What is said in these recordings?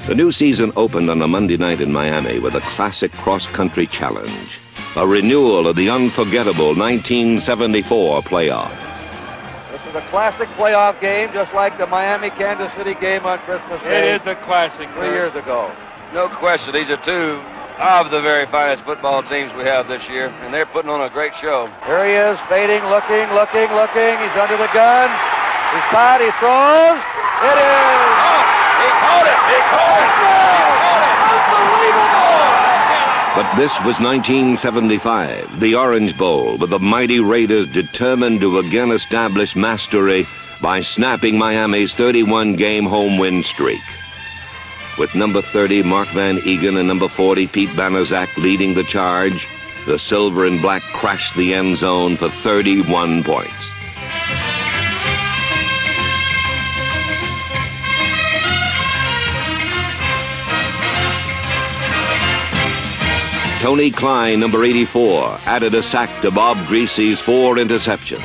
The new season opened on a Monday night in Miami with a classic cross-country challenge, a renewal of the unforgettable 1974 playoff. This is a classic playoff game, just like the Miami-Kansas City game on Christmas Day. It is a classic. 3 years ago. No question, these are two of the very finest football teams we have this year, and they're putting on a great show. Here he is, fading, looking. He's under the gun. He's caught, he throws. It is! Oh, he caught it! He caught it! Unbelievable! But this was 1975, the Orange Bowl, with the mighty Raiders determined to again establish mastery by snapping Miami's 31-game home win streak. With number 30, Mark Van Egan, and number 40, Pete Banaszak, leading the charge, the silver and black crashed the end zone for 31 points. Tony Klein, number 84, added a sack to Bob Greasy's 4 interceptions.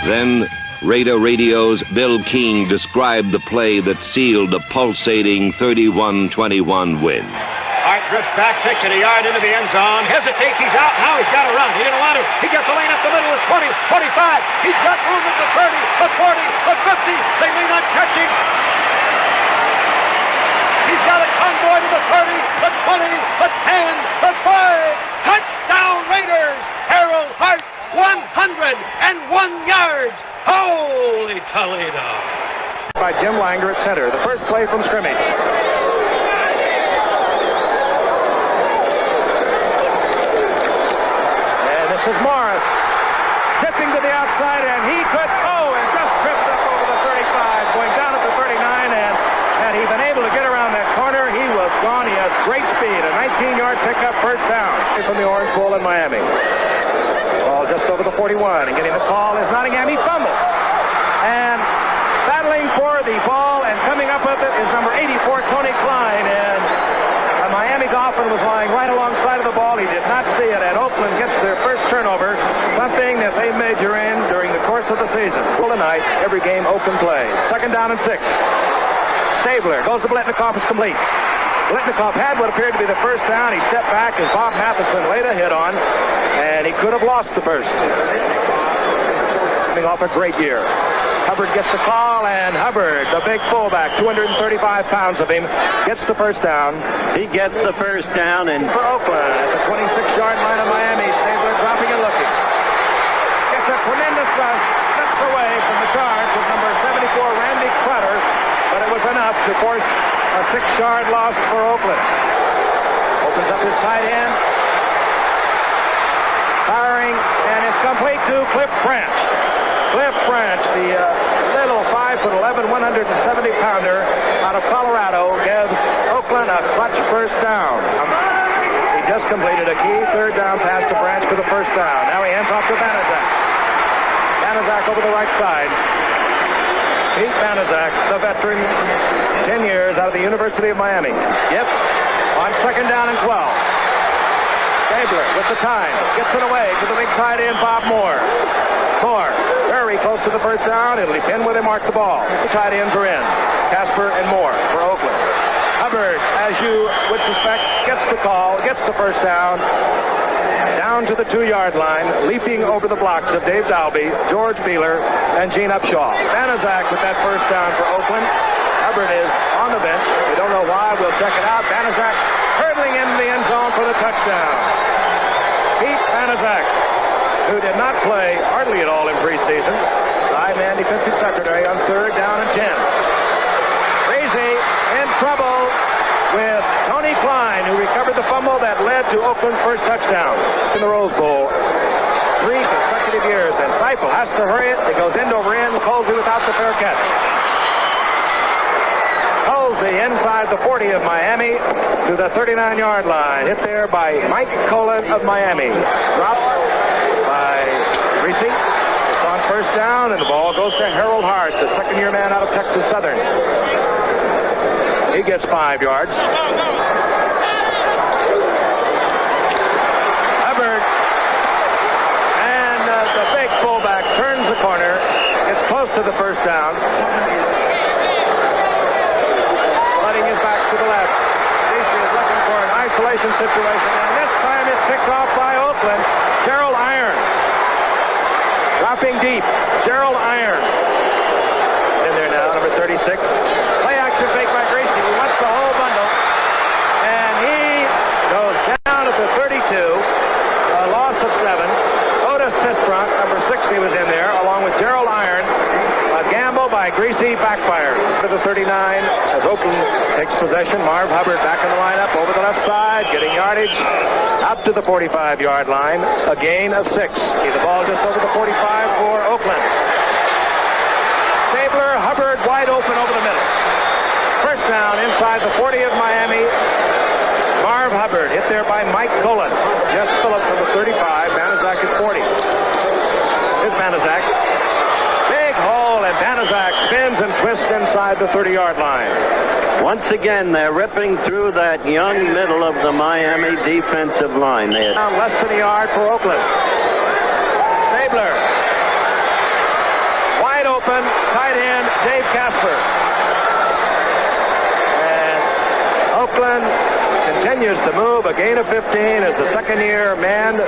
Then Raider Radio's Bill King described the play that sealed a pulsating 31-21 win. Hart drifts back, takes it a yard into the end zone, hesitates, he's out, now he's got to run. He didn't want to. He gets a lane up the middle at 20, 45. He's got room at the 30, the 40, the 50. They may not catch him. He's got a convoy to the 30, the 20, the 10, the 5. Touchdown Raiders! Harold Hart, 101 yards. Holy Toledo! By Jim Langer at center. The first play from scrimmage. And this is Morris. Tipping to the outside, and he could, and just tripped up over the 35, going down at the 39, and had he been able to get around that corner, he was gone. He has great speed. A 19-yard pickup, first down. From the Orange Bowl in Miami. Ball just over the 41, and getting the call is Nottingham. He fumbles. And battling for the ball and coming up with it is number 84, Tony Klein. And Miami Dolphin was lying right alongside of the ball. He did not see it, and Oakland gets their first turnover, something that they major in during the course of the season. Well, tonight, every game open play. Second down and 6. Stabler goes to Blitnikoff, is complete. Blitnikoff had what appeared to be the first down. He stepped back as Bob Matheson laid a hit on, and he could have lost the first. Coming off a great year. Hubbard gets the call, and Hubbard, the big fullback, 235 pounds of him, gets the first down. He gets the first down, and for Oakland at the 26-yard line of Miami, Stabler dropping and looking. Gets a tremendous rush, steps away from the charge with number 74, Randy Clutter, but it was enough to force a 6-yard loss for Oakland. Opens up his tight end. Firing, and it's complete to Cliff Branch. Cliff Branch, the little 5'11", 170-pounder out of Colorado, gives Oakland a clutch first down. He just completed a key third down pass to Branch for the first down. Now he hands off to Banaszak. Banaszak over the right side. Pete Banaszak, the veteran, 10 years out of the University of Miami. Yep, on second down and 12. Stabler with the time, gets it away to the big tight end, Bob Moore. Moore, very close to the first down. It'll be pinned where they mark the ball. The tight ends are in. Casper and Moore for Oakland. Hubbard, as you would suspect, gets the call, gets the first down. Down to the 2-yard line, leaping over the blocks of Dave Dalby, George Beeler, and Gene Upshaw. Banaszak with that first down for Oakland. Hubbard is on the bench. We don't know why. We'll check it out. Banaszak hurtling into the end zone for the touchdown. Pete Banaszak, who did not play hardly at all in preseason. Nine-man defensive secretary on third down and 10. Crazy in trouble with Tony Klein, who recovered the fumble that led to Oakland's first touchdown in the Rose Bowl. 3 consecutive years, and Seifel has to hurry it. It goes end over end. Colsey without the fair catch. Colsey inside the 40 of Miami to the 39-yard line. Hit there by Mike Colon of Miami. Dropped by Reese. It's on first down, and the ball goes to Harold Hart, the second-year man out of Texas Southern. He gets 5 yards. Hubbard, and the big fullback turns the corner. It's close to the first down. Letting his back to the left. Greasy is looking for an isolation situation, and this time it's picked off by Oakland. Gerald Irons. Dropping deep. Gerald Irons. In there now, number 36. Play action fake by Greasy. He wants the whole bundle. And he goes down at the 32. A loss of 7. Otis Sistrunk, number 60, was in there, along with Gerald Irons. A gamble by Greasy backfires. To the 39 as Oakland takes possession. Marv Hubbard back in the lineup over the left side, getting yardage out to the 45-yard line. A gain of 6. The ball just over the 45 for Oakland. Stabler, Hubbard wide open over the middle. First down inside the 40 of Miami. Marv Hubbard hit there by Mike Cullen. Jess Phillips on the 35. Banaszak at 40. Here's Banaszak. Big hole, and Banaszak spins and twists inside the 30-yard line. Once again, they're ripping through that young middle of the Miami defensive line. They're down less than a yard for Oakland. Stabler. Wide open, tight end, Dave Casper. And Oakland continues to move. A gain of 15 as the second-year man,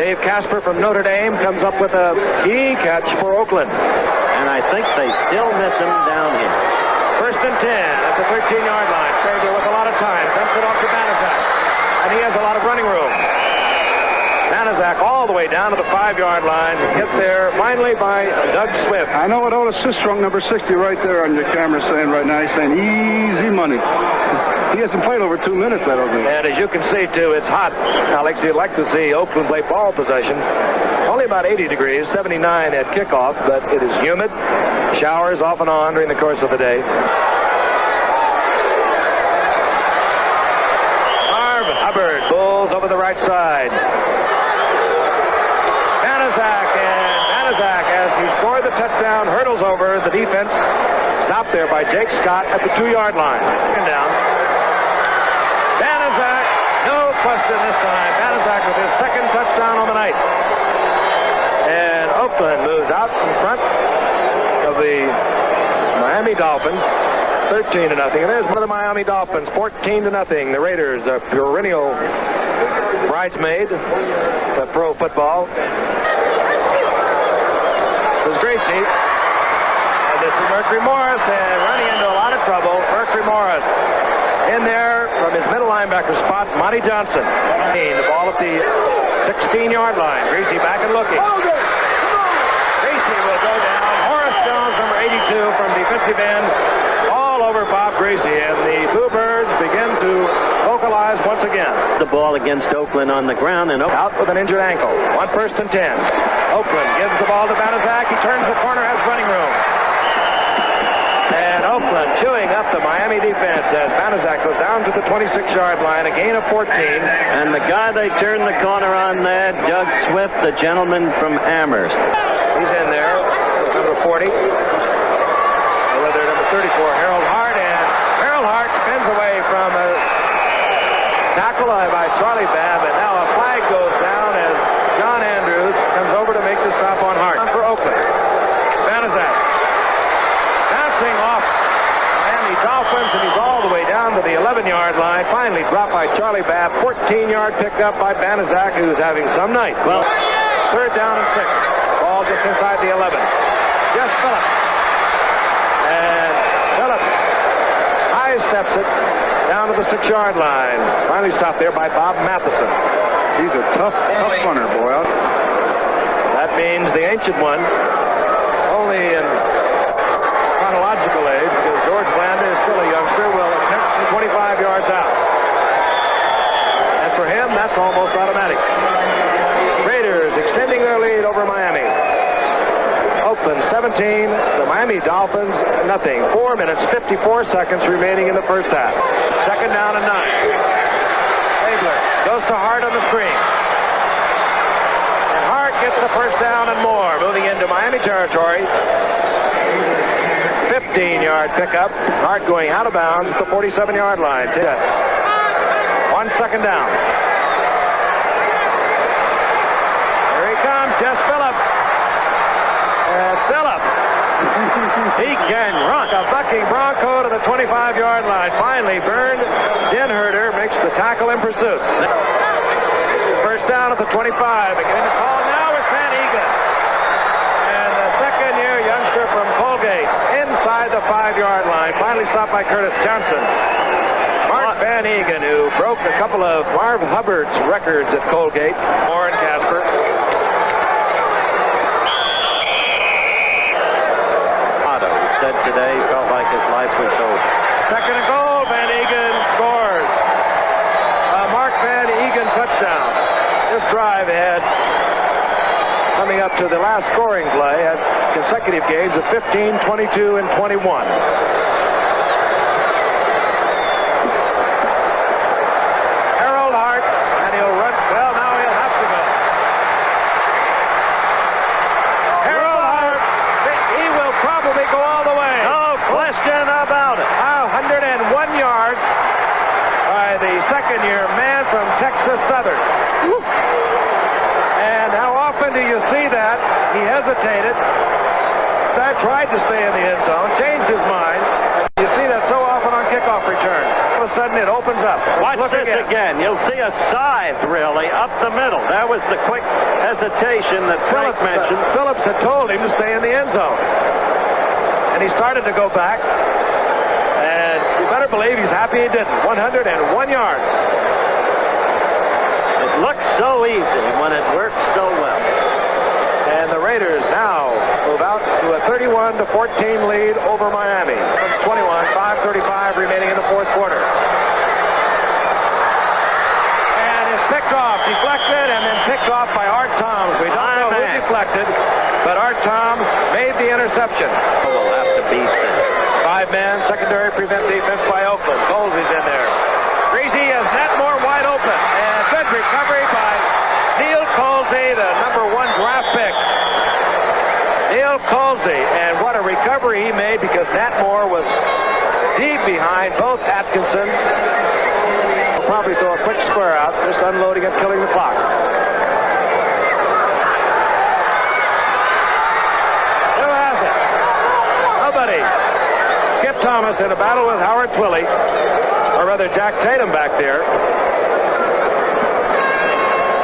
Dave Casper from Notre Dame, comes up with a key catch for Oakland. And I think they still miss him down here. First and 10 at the 13-yard line. Stabler with a lot of time. Dumps it off to Banaszak. And he has a lot of running room. Banaszak all the way down to the 5-yard line. Hit there finally by Doug Swift. I know what Otis Sistrunk, number 60, right there on your camera saying right now. He's saying easy money. He hasn't played over 2 minutes, I don't think. And as you can see, too, it's hot. Alex, you'd like to see Oakland play ball possession. Only about 80 degrees, 79 at kickoff, but it is humid. Showers off and on during the course of the day. Marv Hubbard, Bulls over the right side. Banaszak, as he scored the touchdown, hurdles over the defense. Stopped there by Jake Scott at the 2-yard line. Second down. Banaszak, no question this time. Banaszak with his second touchdown on the night. And Oakland moves out in front of the Miami Dolphins, 13-0. And there's one of the Miami Dolphins, 14-0. The Raiders, a perennial bridesmaid of pro football. This is Gracie. And this is Mercury Morris, and running into a lot of trouble. Mercury Morris in there from his middle linebacker spot, Monty Johnson. The ball at the 16-yard line. Gracie back and looking. Gracie will go down. Horace Jones, number 82, from defensive end, all over Bob Gracie, and the Bluebirds begin to vocalize once again. The ball against Oakland on the ground, and out with an injured ankle. 1st and 10. Oakland gives the ball to Banaszak. He turns the corner, has running room. And Oakland chewing up the Miami defense as Banaszak goes down to the 26-yard line, a gain of 14. And the guy they turned the corner on there, Doug Swift, the gentleman from Amherst. He's in there, number 40. Or rather, number 34, Harold Hart. And Harold Hart spins away from a tackle by Charlie Babb. And now a flag goes down as John Andrews comes over to make the stop on Hart. For Oakland. Banaszak. Bouncing off Miami Dolphins, and he's all the way down to the 11-yard line. Finally dropped by Charlie Babb. 14-yard picked up by Banaszak, who's having some night. Well, 3rd down and 6. Ball just inside the 11. Just Phillips. And Phillips high steps it down to the 6-yard line. Finally stopped there by Bob Matheson. He's a tough runner, boy. That means the ancient one, only in chronological age, because George Blanda is still a youngster, will attempt from 25 yards out. And for him, that's almost automatic. Raiders extending their lead over Miami. Oakland 17, the Miami Dolphins nothing. 4 minutes, 54 seconds remaining in the first half. 2nd down and 9. Stabler goes to Hart on the screen. And Hart gets the first down and more, moving into Miami territory. 15-yard pickup. Hart going out of bounds at the 47-yard line. 1 second down. Here he comes, Jess Phillips. And Phillips Walking Bronco to the 25-yard line. Finally, Bernd Dinherter makes the tackle in pursuit. First down at the 25. Beginning to call now is Van Egan. And the second-year youngster from Colgate inside the 5-yard line. Finally stopped by Curtis Johnson. Mark Van Egan, who broke a couple of Marv Hubbard's records at Colgate. Warren Casper. Otto said today he felt like his life was over. Second and goal. Van Egan scores. Mark Van Egan touchdown. This drive had, coming up to the last scoring play, had consecutive gains of 15, 22, and 21. Harold Hart, and he'll run. Well, now he'll have to go. Harold Hart, he will probably go all the way. No question about it. 101 yards by the second-year man from Texas Southern. And how often do you see that? He hesitated. That tried to stay in the end zone, changed his mind. You see that so often on kickoff returns. All of a sudden, it opens up. Watch this again. You'll see a scythe, really, up the middle. That was the quick hesitation that Frank mentioned. Phillips had told him to stay in the end zone. And he started to go back. And you better believe he's happy he didn't. 101 yards. It looks so easy when it works so well. And the Raiders now move out to a 31-14 lead over Miami. 21, 5:35 remaining in the fourth quarter. And it's picked off, deflected, and then picked off by Art Toms. We don't know who deflected, but Art Toms made the interception. We'll have to beast it. 5-man secondary prevent defense by Oakland. Colsey's in there. Greasy has Netmore wide open. And good recovery by Neil Colsey, the #1 draft pick. Neil Colsey, and what a recovery he made because Netmore was deep behind both Atkinsons. He'll probably throw a quick square out, just unloading and killing the clock. Who has it? Nobody. Skip Thomas in a battle with Howard Twilley, or rather Jack Tatum back there.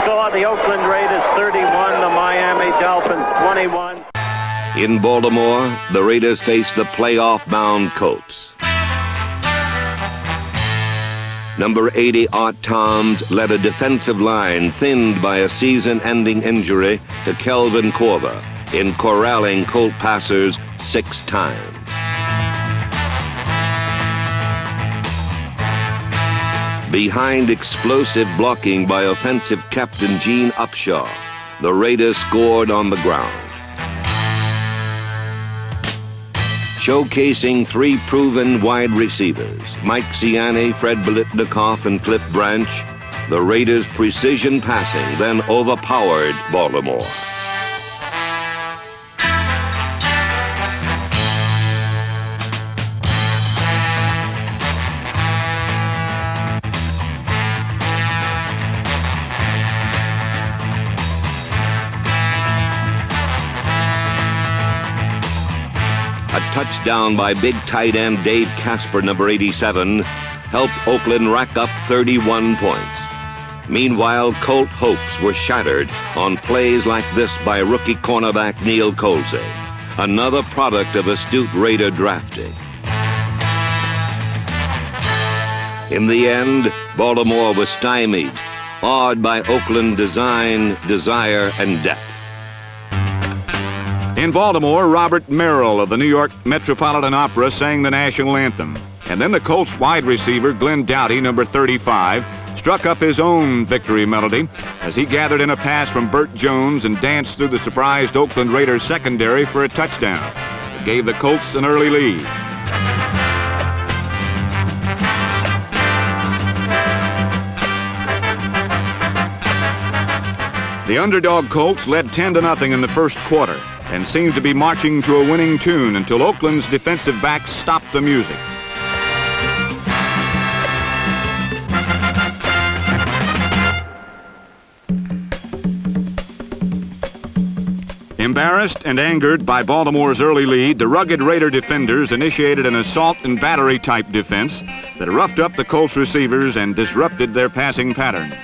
Score the Oakland Raiders 31, the Miami Dolphins 21. In Baltimore, the Raiders face the playoff-bound Colts. Number 80 Art Toms led a defensive line thinned by a season-ending injury to Kelvin Korver in corralling Colt passers 6 times. Behind explosive blocking by offensive captain Gene Upshaw, the Raiders scored on the ground. Showcasing 3 proven wide receivers, Mike Ciani, Fred Biletnikoff, and Cliff Branch, the Raiders' precision passing then overpowered Baltimore. A touchdown by big tight end Dave Casper, number 87, helped Oakland rack up 31 points. Meanwhile, Colt hopes were shattered on plays like this by rookie cornerback Neil Colsey, another product of astute Raider drafting. In the end, Baltimore was stymied, awed by Oakland design, desire, and depth. In Baltimore, Robert Merrill of the New York Metropolitan Opera sang the national anthem. And then the Colts wide receiver, Glenn Doughty, number 35, struck up his own victory melody as he gathered in a pass from Burt Jones and danced through the surprised Oakland Raiders secondary for a touchdown. It gave the Colts an early lead. The underdog Colts led 10-0 in the first quarter and seemed to be marching to a winning tune until Oakland's defensive backs stopped the music. Embarrassed and angered by Baltimore's early lead, the rugged Raider defenders initiated an assault and battery type defense that roughed up the Colts receivers and disrupted their passing patterns.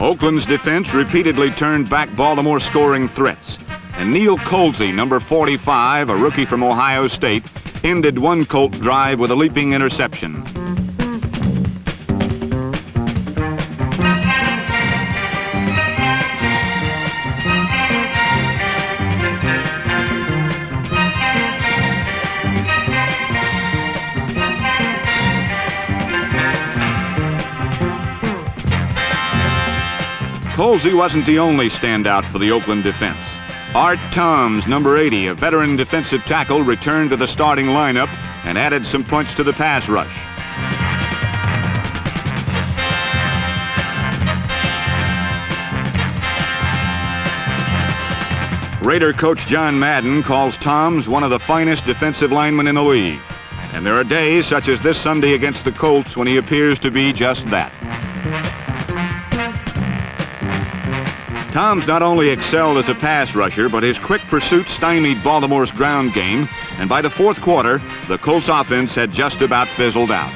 Oakland's defense repeatedly turned back Baltimore's scoring threats, and Neil Colsey, number 45, a rookie from Ohio State, ended one Colt drive with a leaping interception. Colsey wasn't the only standout for the Oakland defense. Art Toms, number 80, a veteran defensive tackle, returned to the starting lineup and added some punch to the pass rush. Raider coach John Madden calls Toms one of the finest defensive linemen in the league. And there are days, such as this Sunday against the Colts, when he appears to be just that. Toms not only excelled as a pass rusher, but his quick pursuit stymied Baltimore's ground game, and by the fourth quarter, the Colts offense had just about fizzled out.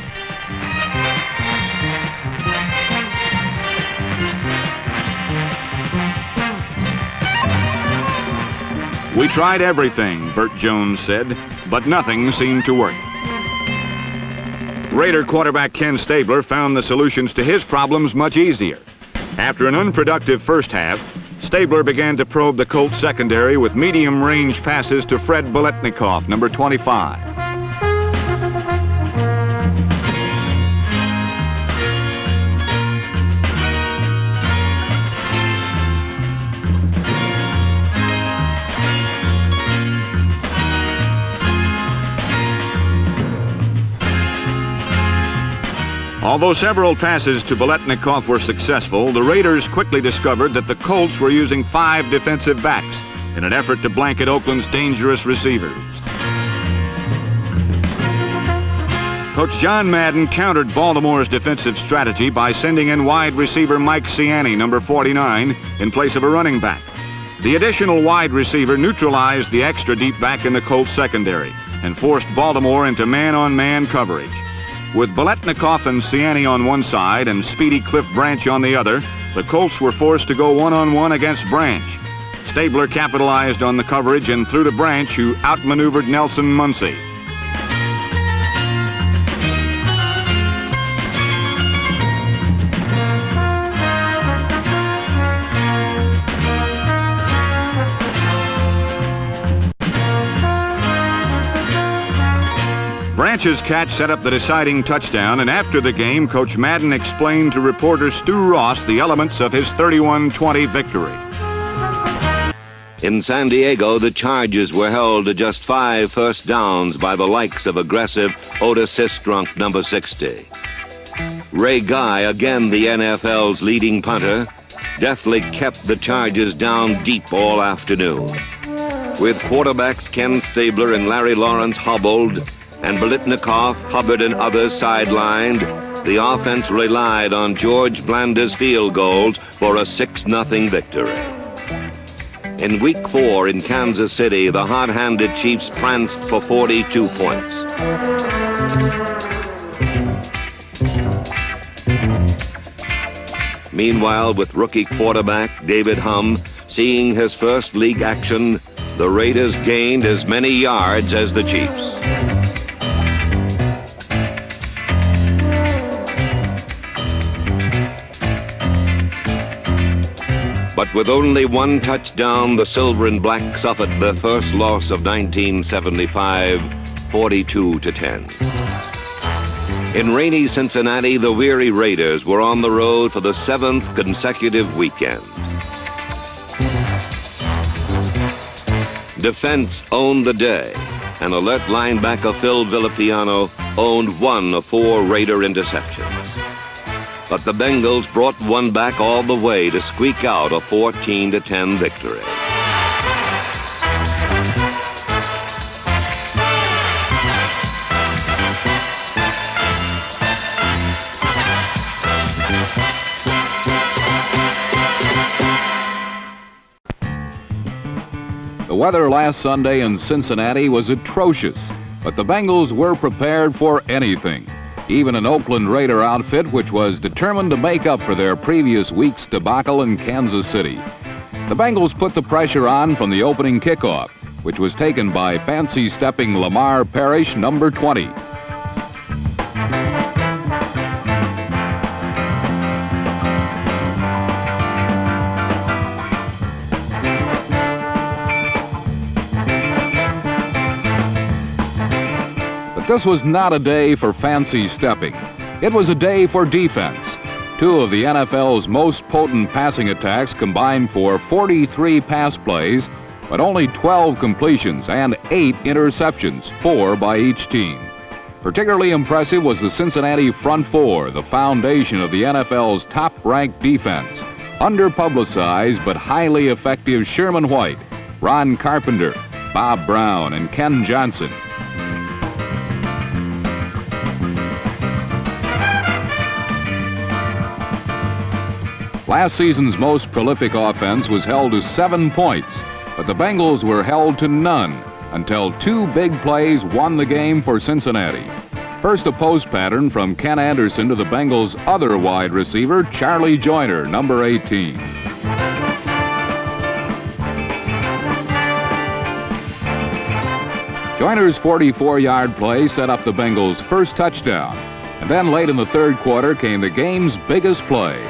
We tried everything, Burt Jones said, but nothing seemed to work. Raider quarterback Ken Stabler found the solutions to his problems much easier. After an unproductive first half, Stabler began to probe the Colts secondary with medium-range passes to Fred Biletnikoff, number 25. Although several passes to Biletnikoff were successful, the Raiders quickly discovered that the Colts were using 5 defensive backs in an effort to blanket Oakland's dangerous receivers. Coach John Madden countered Baltimore's defensive strategy by sending in wide receiver Mike Ciani, number 49, in place of a running back. The additional wide receiver neutralized the extra deep back in the Colts secondary and forced Baltimore into man-on-man coverage. With Biletnikoff and Ciani on one side and speedy Cliff Branch on the other, the Colts were forced to go one-on-one against Branch. Stabler capitalized on the coverage and threw to Branch, who outmaneuvered Nelson Muncy. Branch's catch set up the deciding touchdown, and after the game, Coach Madden explained to reporter Stu Ross the elements of his 31-20 victory. In San Diego, the Chargers were held to just 5 first downs by the likes of aggressive Otis Sistrunk, number 60. Ray Guy, again the NFL's leading punter, deftly kept the Chargers down deep all afternoon. With quarterbacks Ken Stabler and Larry Lawrence hobbled, and Biletnikoff, Hubbard, and others sidelined, the offense relied on George Blander's field goals for a 6-0 victory. In Week 4 in Kansas City, the hot-handed Chiefs pranced for 42 points. Meanwhile, with rookie quarterback David Humm seeing his first league action, the Raiders gained as many yards as the Chiefs. But with only 1 touchdown, the Silver and Black suffered their first loss of 1975, 42-10. In rainy Cincinnati, the weary Raiders were on the road for the 7th consecutive weekend. Defense owned the day, and alert linebacker Phil Villapiano owned 1 of 4 Raider interceptions. but the Bengals brought one back all the way to squeak out a 14-10 victory. The weather last Sunday in Cincinnati was atrocious, but the Bengals were prepared for anything. Even an Oakland Raider outfit which was determined to make up for their previous week's debacle in Kansas City. The Bengals put the pressure on from the opening kickoff, which was taken by fancy-stepping Lamar Parrish, number 20. This was not a day for fancy stepping. It was a day for defense. Two of the NFL's most potent passing attacks combined for 43 pass plays, but only 12 completions and 8 interceptions, 4 by each team. Particularly impressive was the Cincinnati front four, the foundation of the NFL's top-ranked defense. Underpublicized but highly effective Sherman White, Ron Carpenter, Bob Brown, and Ken Johnson. Last season's most prolific offense was held to 7 points, but the Bengals were held to none until 2 big plays won the game for Cincinnati. First, a post pattern from Ken Anderson to the Bengals' other wide receiver, Charlie Joyner, number 18. Joyner's 44-yard play set up the Bengals' first touchdown, and then late in the third quarter came the game's biggest play.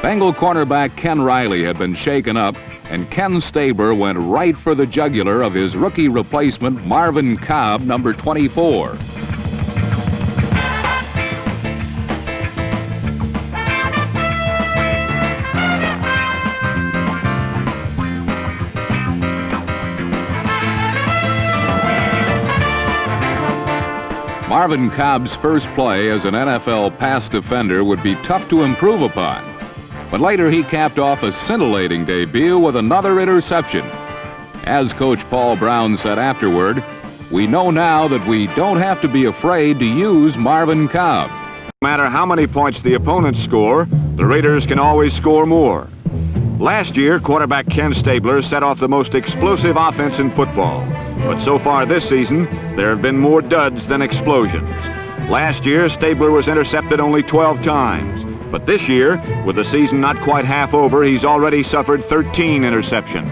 Bengal cornerback Ken Riley had been shaken up, and Ken Stabler went right for the jugular of his rookie replacement, Marvin Cobb, number 24. Marvin Cobb's first play as an NFL pass defender would be tough to improve upon. But later he capped off a scintillating debut with another interception. As Coach Paul Brown said afterward, we know now that we don't have to be afraid to use Marvin Cobb. No matter how many points the opponents score, the Raiders can always score more. Last year, quarterback Ken Stabler set off the most explosive offense in football. But so far this season, there have been more duds than explosions. Last year, Stabler was intercepted only 12 times. But this year, with the season not quite half over, he's already suffered 13 interceptions.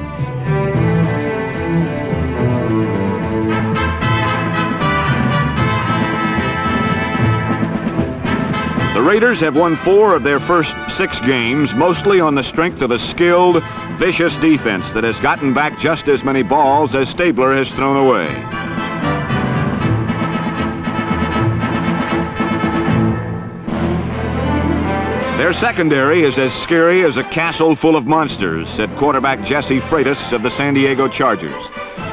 The Raiders have won 4 of their first 6 games, mostly on the strength of a skilled, vicious defense that has gotten back just as many balls as Stabler has thrown away. Their secondary is as scary as a castle full of monsters, said quarterback Jesse Freitas of the San Diego Chargers.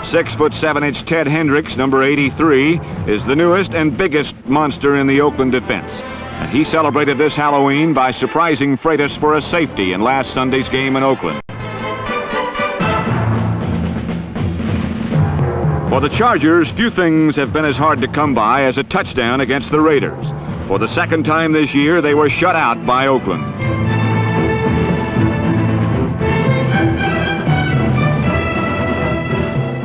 6'7" Ted Hendricks, number 83, is the newest and biggest monster in the Oakland defense. And he celebrated this Halloween by surprising Freitas for a safety in last Sunday's game in Oakland. For the Chargers, few things have been as hard to come by as a touchdown against the Raiders. For the second time this year, they were shut out by Oakland.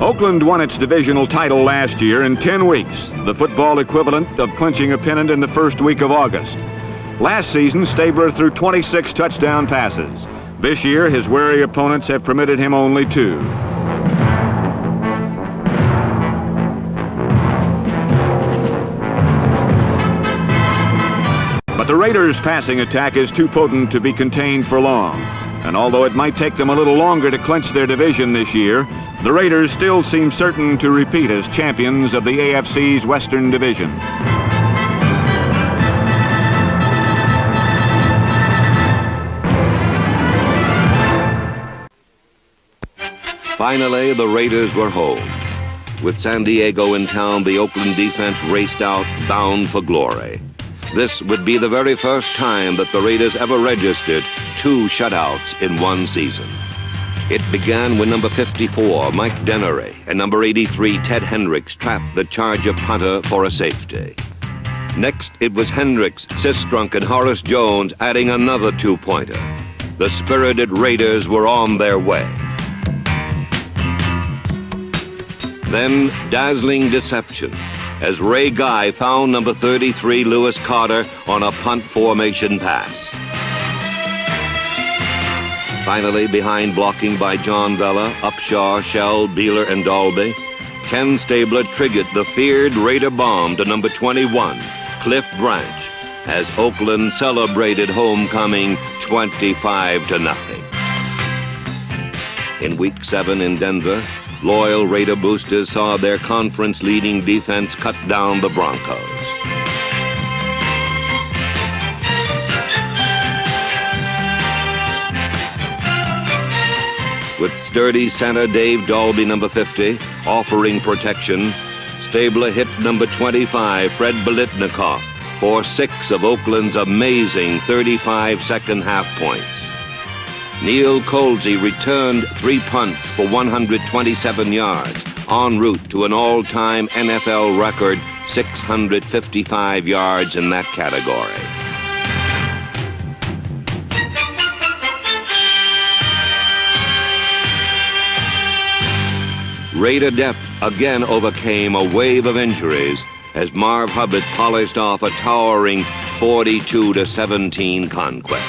Oakland won its divisional title last year in 10 weeks, the football equivalent of clinching a pennant in the first week of August. Last season, Stabler threw 26 touchdown passes. This year, his wary opponents have permitted him only 2. But the Raiders' passing attack is too potent to be contained for long. And although it might take them a little longer to clinch their division this year, the Raiders still seem certain to repeat as champions of the AFC's Western Division. Finally, the Raiders were home. With San Diego in town, the Oakland defense raced out, bound for glory. This would be the very first time that the Raiders ever registered 2 shutouts in one season. It began when number 54, Mike Dennery, and number 83, Ted Hendricks, trapped the Charger punter for a safety. Next, it was Hendricks, Sistrunk, and Horace Jones adding another 2-pointer. The spirited Raiders were on their way. Then, dazzling deception, as Ray Guy found number 33, Lewis Carter, on a punt formation pass. Finally, behind blocking by John Vella, Upshaw, Shell, Beeler, and Dalby, Ken Stabler triggered the feared Raider bomb to number 21, Cliff Branch, as Oakland celebrated homecoming 25-0. In Week 7 in Denver, loyal Raider boosters saw their conference-leading defense cut down the Broncos. With sturdy center Dave Dalby, number 50, offering protection, Stabler hit number 25, Fred Biletnikoff, for 6 of Oakland's amazing 35 second-half points. Neil Colsey returned 3 punts for 127 yards, en route to an all-time NFL record 655 yards in that category. Raider depth again overcame a wave of injuries as Marv Hubbard polished off a towering 42-17 conquest.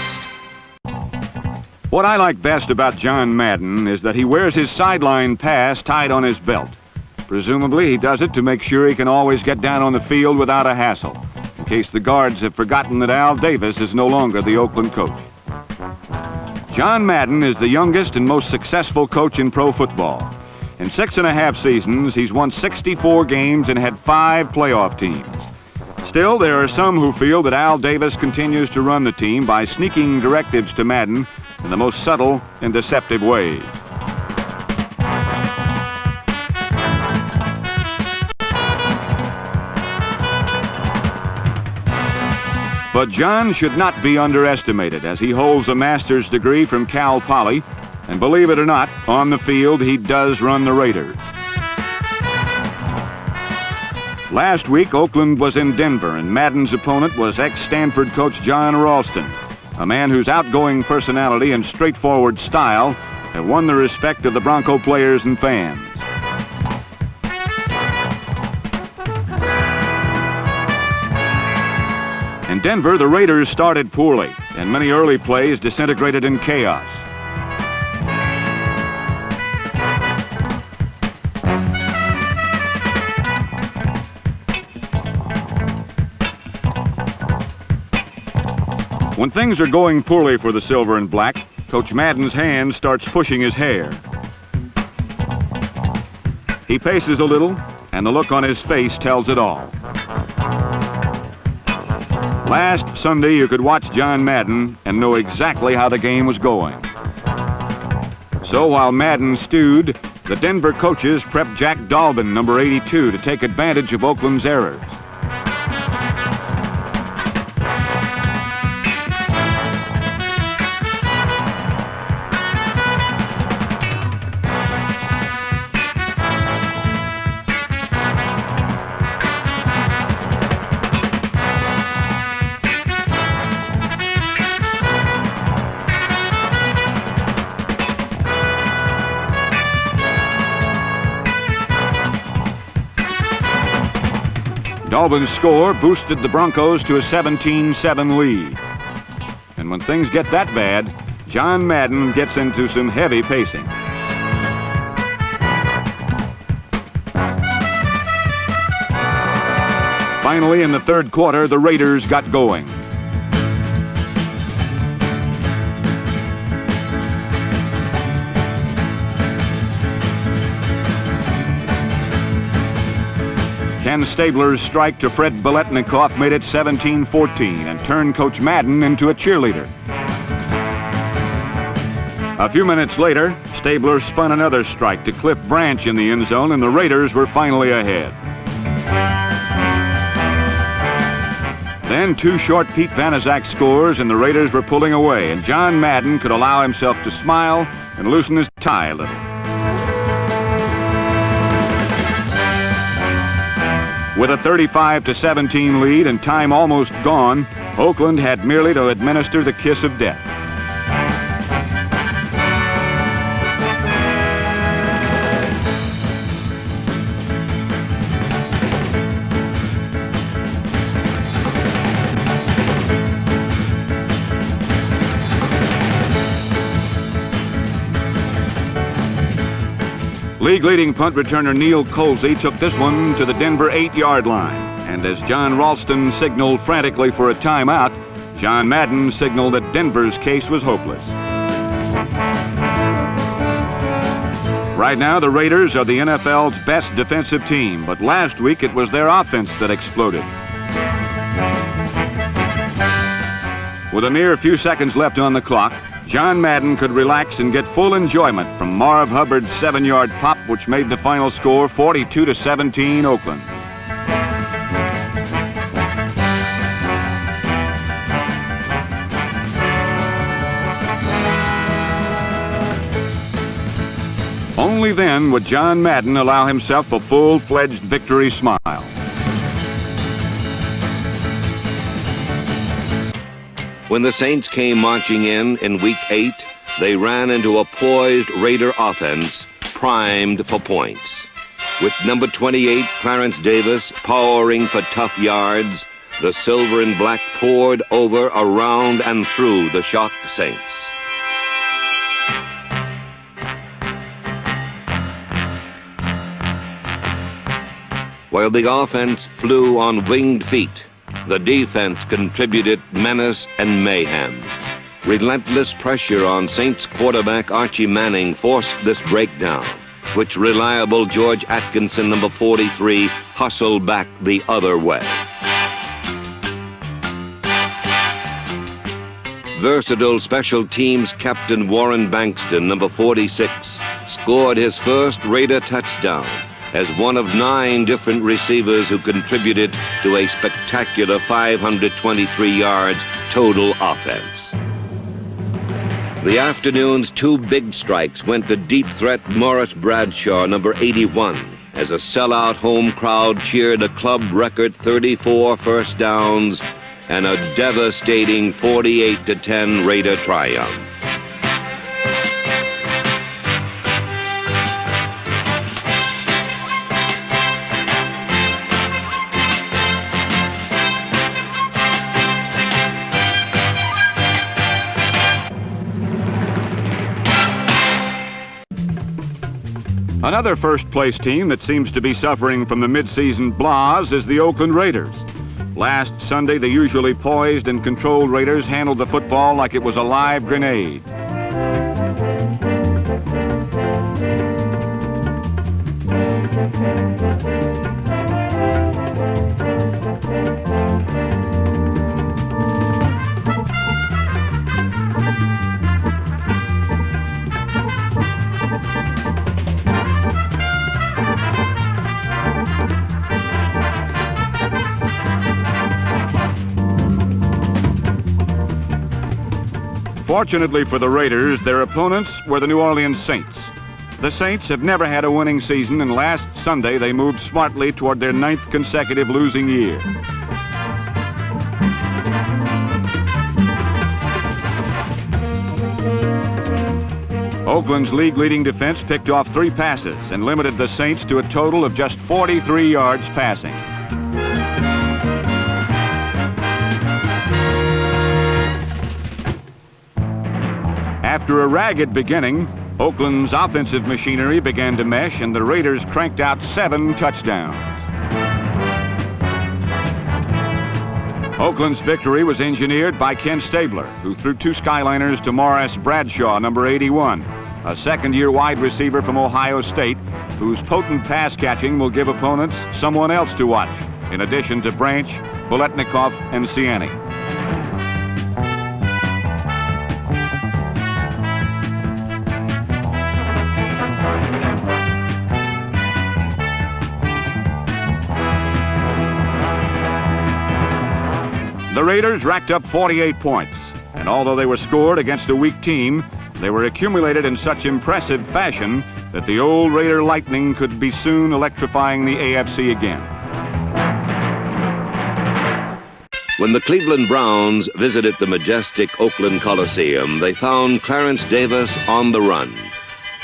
What I like best about John Madden is that he wears his sideline pass tied on his belt. Presumably, he does it to make sure he can always get down on the field without a hassle, in case the guards have forgotten that Al Davis is no longer the Oakland coach. John Madden is the youngest and most successful coach in pro football. In 6.5 seasons, he's won 64 games and had 5 playoff teams. Still, there are some who feel that Al Davis continues to run the team by sneaking directives to Madden in the most subtle and deceptive ways. But John should not be underestimated, as he holds a master's degree from Cal Poly, and believe it or not, on the field, he does run the Raiders. Last week, Oakland was in Denver, and Madden's opponent was ex-Stanford coach John Ralston, a man whose outgoing personality and straightforward style have won the respect of the Bronco players and fans. In Denver, the Raiders started poorly, and many early plays disintegrated in chaos. When things are going poorly for the Silver and Black, Coach Madden's hand starts pushing his hair. He paces a little, and the look on his face tells it all. Last Sunday, you could watch John Madden and know exactly how the game was going. So while Madden stewed, the Denver coaches prepped Jack Dalbin, number 82, to take advantage of Oakland's errors. Dalbin's score boosted the Broncos to a 17-7 lead. And when things get that bad, John Madden gets into some heavy pacing. Finally, in the third quarter, the Raiders got going. Ken Stabler's strike to Fred Biletnikoff made it 17-14 and turned Coach Madden into a cheerleader. A few minutes later, Stabler spun another strike to Cliff Branch in the end zone, and the Raiders were finally ahead. Then Then 2 short Pete Vanazak scores, and the Raiders were pulling away, and John Madden could allow himself to smile and loosen his tie a little. With a 35-17 lead and time almost gone, Oakland had merely to administer the kiss of death. League-leading punt returner Neil Colsey took this one to the Denver 8-yard line. And as John Ralston signaled frantically for a timeout, John Madden signaled that Denver's case was hopeless. Right now, the Raiders are the NFL's best defensive team, but last week it was their offense that exploded. With a mere few seconds left on the clock, John Madden could relax and get full enjoyment from Marv Hubbard's 7-yard pop, which made the final score 42-17 Oakland. Only then would John Madden allow himself a full-fledged victory smile. When the Saints came marching in Week 8, they ran into a poised Raider offense primed for points. With number 28, Clarence Davis, powering for tough yards, the silver and black poured over, around, and through the shocked Saints. While the offense flew on winged feet, the defense contributed menace and mayhem. Relentless pressure on Saints quarterback Archie Manning forced this breakdown, which reliable George Atkinson, number 43, hustled back the other way. Versatile special teams captain Warren Bankston, number 46, scored his first Raider touchdown as one of 9 different receivers who contributed to a spectacular 523 yards total offense. The afternoon's 2 big strikes went to deep threat Morris Bradshaw, number 81, as a sellout home crowd cheered a club record 34 first downs and a devastating 48-10 Raider triumph. Another first-place team that seems to be suffering from the mid-season blahs is the Oakland Raiders. Last Sunday, the usually poised and controlled Raiders handled the football like it was a live grenade. Fortunately for the Raiders, their opponents were the New Orleans Saints. The Saints have never had a winning season, and last Sunday they moved smartly toward their 9th consecutive losing year. Oakland's league-leading defense picked off 3 passes and limited the Saints to a total of just 43 yards passing. After a ragged beginning, Oakland's offensive machinery began to mesh, and the Raiders cranked out 7 touchdowns. Oakland's victory was engineered by Ken Stabler, who threw 2 Skyliners to Morris Bradshaw, number 81, a second-year wide receiver from Ohio State, whose potent pass catching will give opponents someone else to watch, in addition to Branch, Boletnikoff, and Ciani. The Raiders racked up 48 points, and although they were scored against a weak team, they were accumulated in such impressive fashion that the old Raider Lightning could be soon electrifying the AFC again. When the Cleveland Browns visited the majestic Oakland Coliseum, they found Clarence Davis on the run.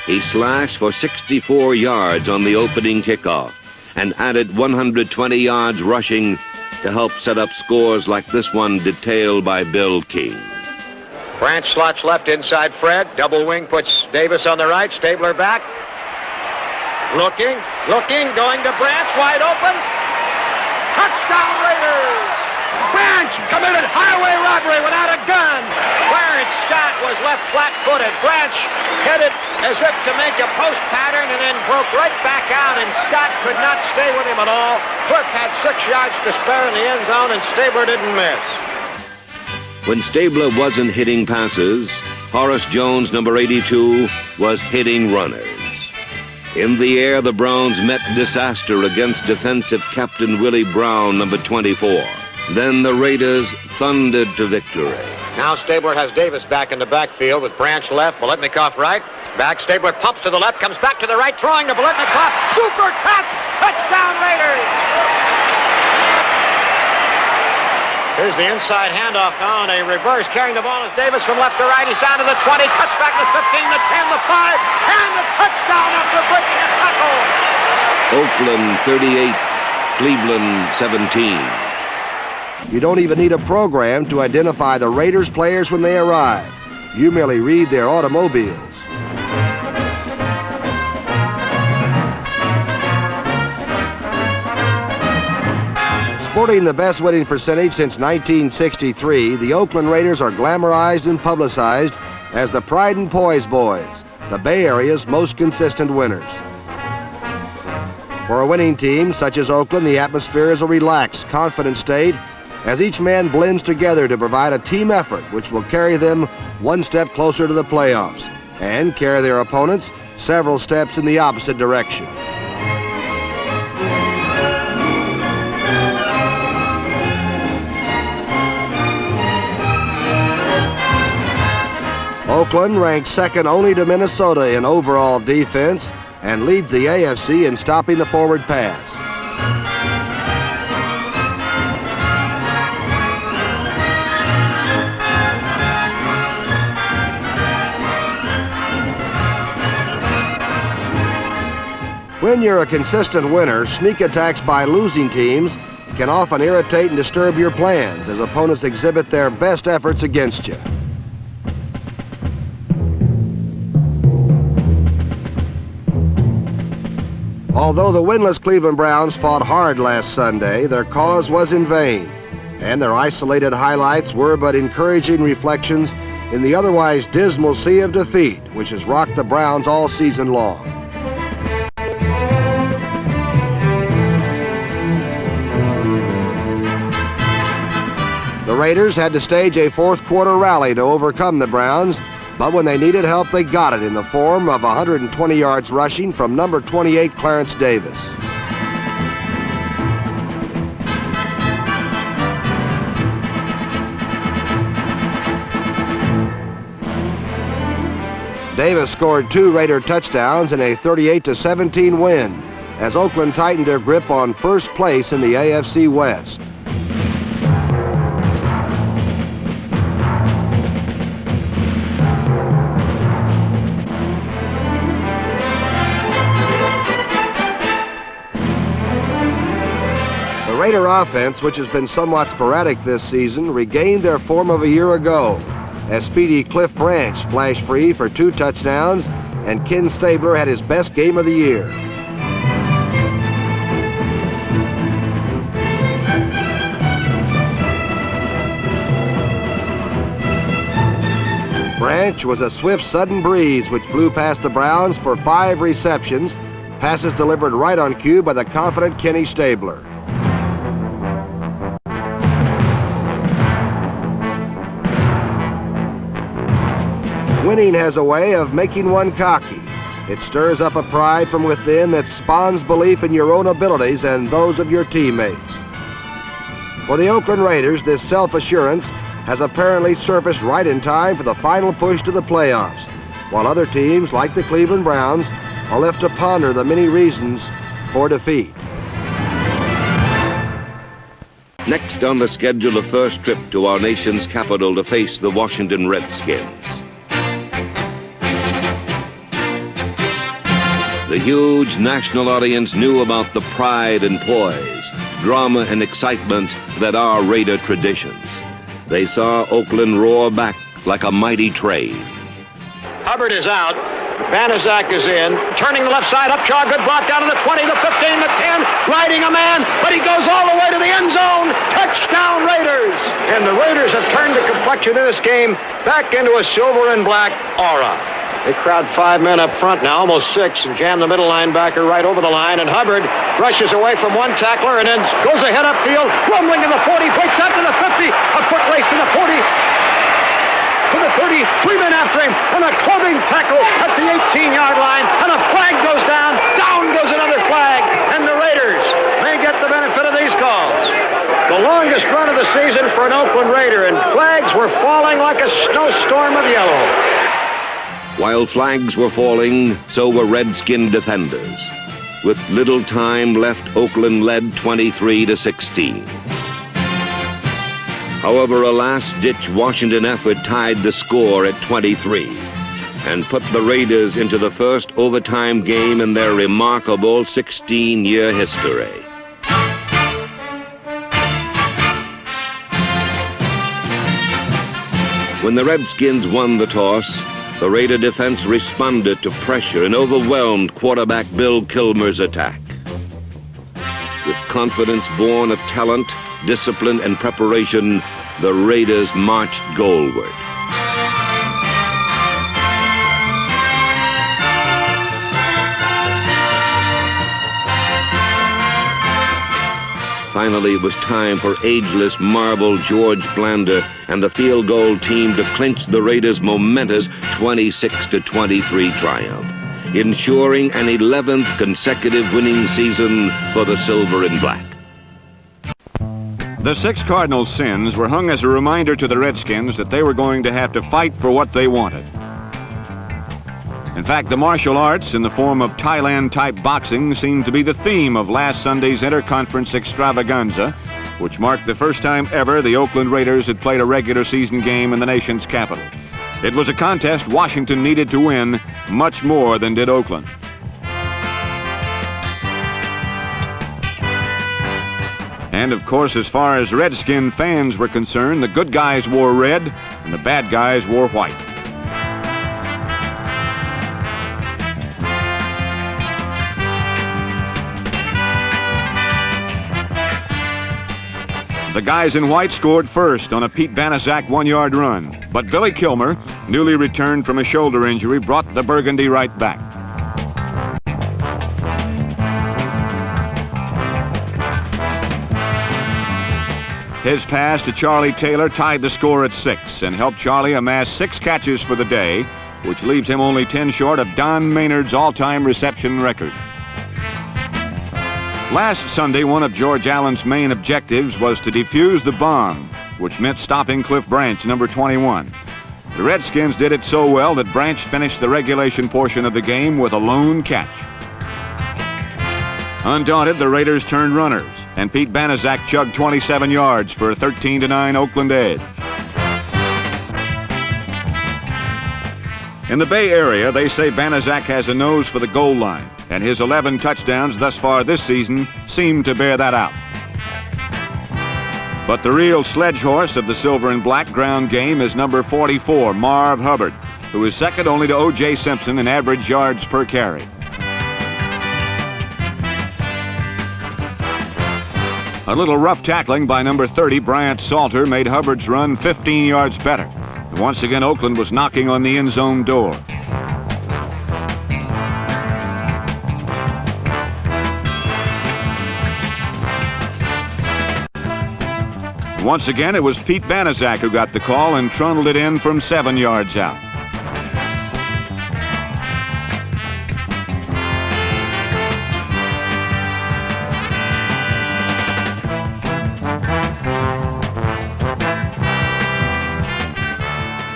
He slashed for 64 yards on the opening kickoff and added 120 yards rushing to help set up scores like this one detailed by Bill King. Branch slots left inside Fred. Double wing puts Davis on the right. Stabler back. Looking, going to Branch, wide open. Touchdown Raiders! Branch committed highway robbery without a gun. Clarence Scott was left flat-footed. Branch headed as if to make a post pattern and then broke right back out, and Scott could not stay with him at all. Cliff had 6 yards to spare in the end zone, and Stabler didn't miss. When Stabler wasn't hitting passes, Horace Jones, number 82, was hitting runners. In the air, the Browns met disaster against defensive captain Willie Brown, number 24. Then the Raiders thundered to victory. Now Stabler has Davis back in the backfield with Branch left, Biletnikoff right. Back, Stabler pumps to the left, comes back to the right, throwing to Biletnikoff. Super catch! Touchdown Raiders! Here's the inside handoff now, and a reverse. Carrying the ball is Davis from left to right. He's down to the 20, cuts back to 15, the 10, the 5, and the touchdown after breaking a tackle. Oakland 38, Cleveland 17. You don't even need a program to identify the Raiders players when they arrive. You merely read their automobiles. Sporting the best winning percentage since 1963, the Oakland Raiders are glamorized and publicized as the Pride and Poise Boys, the Bay Area's most consistent winners. For a winning team such as Oakland, the atmosphere is a relaxed, confident state as each man blends together to provide a team effort which will carry them one step closer to the playoffs and carry their opponents several steps in the opposite direction. Oakland ranks second only to Minnesota in overall defense and leads the AFC in stopping the forward pass. When you're a consistent winner, sneak attacks by losing teams can often irritate and disturb your plans as opponents exhibit their best efforts against you. Although the winless Cleveland Browns fought hard last Sunday, their cause was in vain, and their isolated highlights were but encouraging reflections in the otherwise dismal sea of defeat which has rocked the Browns all season long. The Raiders had to stage a fourth-quarter rally to overcome the Browns, but when they needed help, they got it in the form of 120 yards rushing from number 28, Clarence Davis. Davis scored 2 Raider touchdowns in a 38-17 win as Oakland tightened their grip on first place in the AFC West. The Raider offense, which has been somewhat sporadic this season, regained their form of a year ago as speedy Cliff Branch flashed free for 2 touchdowns and Ken Stabler had his best game of the year. Branch was a swift, sudden breeze which blew past the Browns for 5 receptions, passes delivered right on cue by the confident Kenny Stabler. Winning has a way of making one cocky. It stirs up a pride from within that spawns belief in your own abilities and those of your teammates. For the Oakland Raiders, this self-assurance has apparently surfaced right in time for the final push to the playoffs, while other teams, like the Cleveland Browns, are left to ponder the many reasons for defeat. Next on the schedule, a first trip to our nation's capital to face the Washington Redskins. The huge national audience knew about the pride and poise, drama and excitement that are Raider traditions. They saw Oakland roar back like a mighty train. Hubbard is out. Banaszak is in. Turning the left side. Upshaw, good block down to the 20, the 15, the 10. Riding a man, but he goes all the way to the end zone. Touchdown, Raiders! And the Raiders have turned the complexion of this game back into a silver and black aura. They crowd 5 men up front now, almost 6, and jam the middle linebacker right over the line. And Hubbard rushes away from one tackler and then goes ahead upfield, rumbling to the 40, breaks out to the 50, a foot race to the 40, to the 30, 3 men after him, and a clubbing tackle at the 18-yard line, and a flag goes down, down goes another flag, and the Raiders may get the benefit of these calls. The longest run of the season for an Oakland Raider, and flags were falling like a snowstorm of yellow. While flags were falling, so were Redskin defenders. With little time left, Oakland led 23-16. However, a last-ditch Washington effort tied the score at 23 and put the Raiders into the first overtime game in their remarkable 16-year history. When the Redskins won the toss, the Raider defense responded to pressure and overwhelmed quarterback Bill Kilmer's attack. With confidence born of talent, discipline, and preparation, the Raiders marched goalward. Finally, it was time for ageless marble George Blander and the field goal team to clinch the Raiders' momentous 26-23 triumph, ensuring an 11th consecutive winning season for the Silver and Black. The 6 Cardinal sins were hung as a reminder to the Redskins that they were going to have to fight for what they wanted. In fact, the martial arts in the form of Thailand-type boxing seemed to be the theme of last Sunday's interconference extravaganza, which marked the first time ever the Oakland Raiders had played a regular season game in the nation's capital. It was a contest Washington needed to win much more than did Oakland. And of course, as far as Redskin fans were concerned, the good guys wore red and the bad guys wore white. The guys in white scored first on a Pete Banaszak 1-yard run, but Billy Kilmer, newly returned from a shoulder injury, brought the Burgundy right back. His pass to Charlie Taylor tied the score at 6 and helped Charlie amass 6 catches for the day, which leaves him only 10 short of Don Maynard's all-time reception record. Last Sunday, one of George Allen's main objectives was to defuse the bomb, which meant stopping Cliff Branch, number 21. The Redskins did it so well that Branch finished the regulation portion of the game with a lone catch. Undaunted, the Raiders turned runners, and Pete Banaszak chugged 27 yards for a 13-9 Oakland edge. In the Bay Area, they say Banaszak has a nose for the goal line, and his 11 touchdowns thus far this season seem to bear that out. But the real sledge horse of the Silver and Black ground game is number 44, Marv Hubbard, who is second only to O.J. Simpson in average yards per carry. A little rough tackling by number 30, Bryant Salter, made Hubbard's run 15 yards better. And once again, Oakland was knocking on the end zone door. Once again, it was Pete Banaszak who got the call and trundled it in from 7 yards out.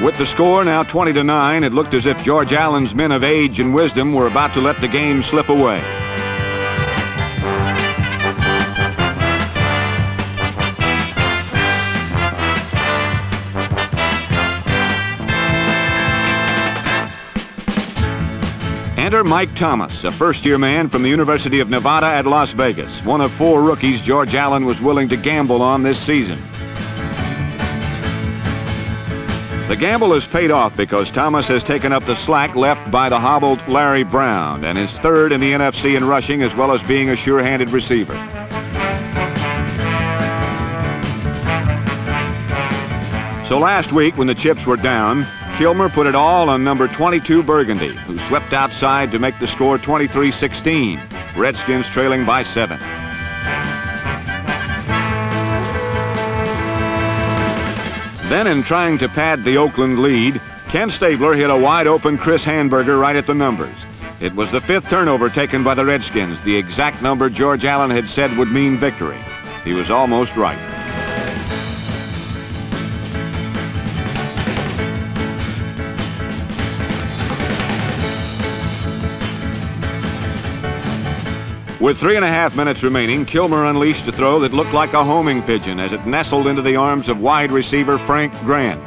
With the score now 20-9, it looked as if George Allen's men of age and wisdom were about to let the game slip away. Enter Mike Thomas, a first-year man from the University of Nevada at Las Vegas, one of 4 rookies George Allen was willing to gamble on this season. The gamble has paid off because Thomas has taken up the slack left by the hobbled Larry Brown and is 3rd in the NFC in rushing as well as being a sure-handed receiver. So last week when the chips were down, Kilmer put it all on number 22 Burgundy, who swept outside to make the score 23-16. Redskins trailing by 7. Then in trying to pad the Oakland lead, Ken Stabler hit a wide-open Chris Hanburger right at the numbers. It was the 5th turnover taken by the Redskins, the exact number George Allen had said would mean victory. He was almost right. With 3.5 minutes remaining, Kilmer unleashed a throw that looked like a homing pigeon as it nestled into the arms of wide receiver Frank Grant.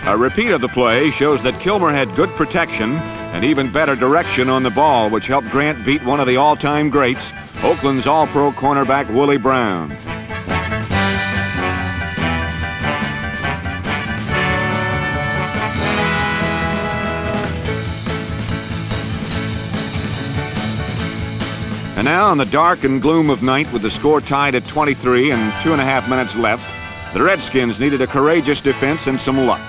A repeat of the play shows that Kilmer had good protection and even better direction on the ball, which helped Grant beat one of the all-time greats, Oakland's all-pro cornerback Willie Brown. And now in the dark and gloom of night with the score tied at 23 and 2.5 minutes left, the Redskins needed a courageous defense and some luck.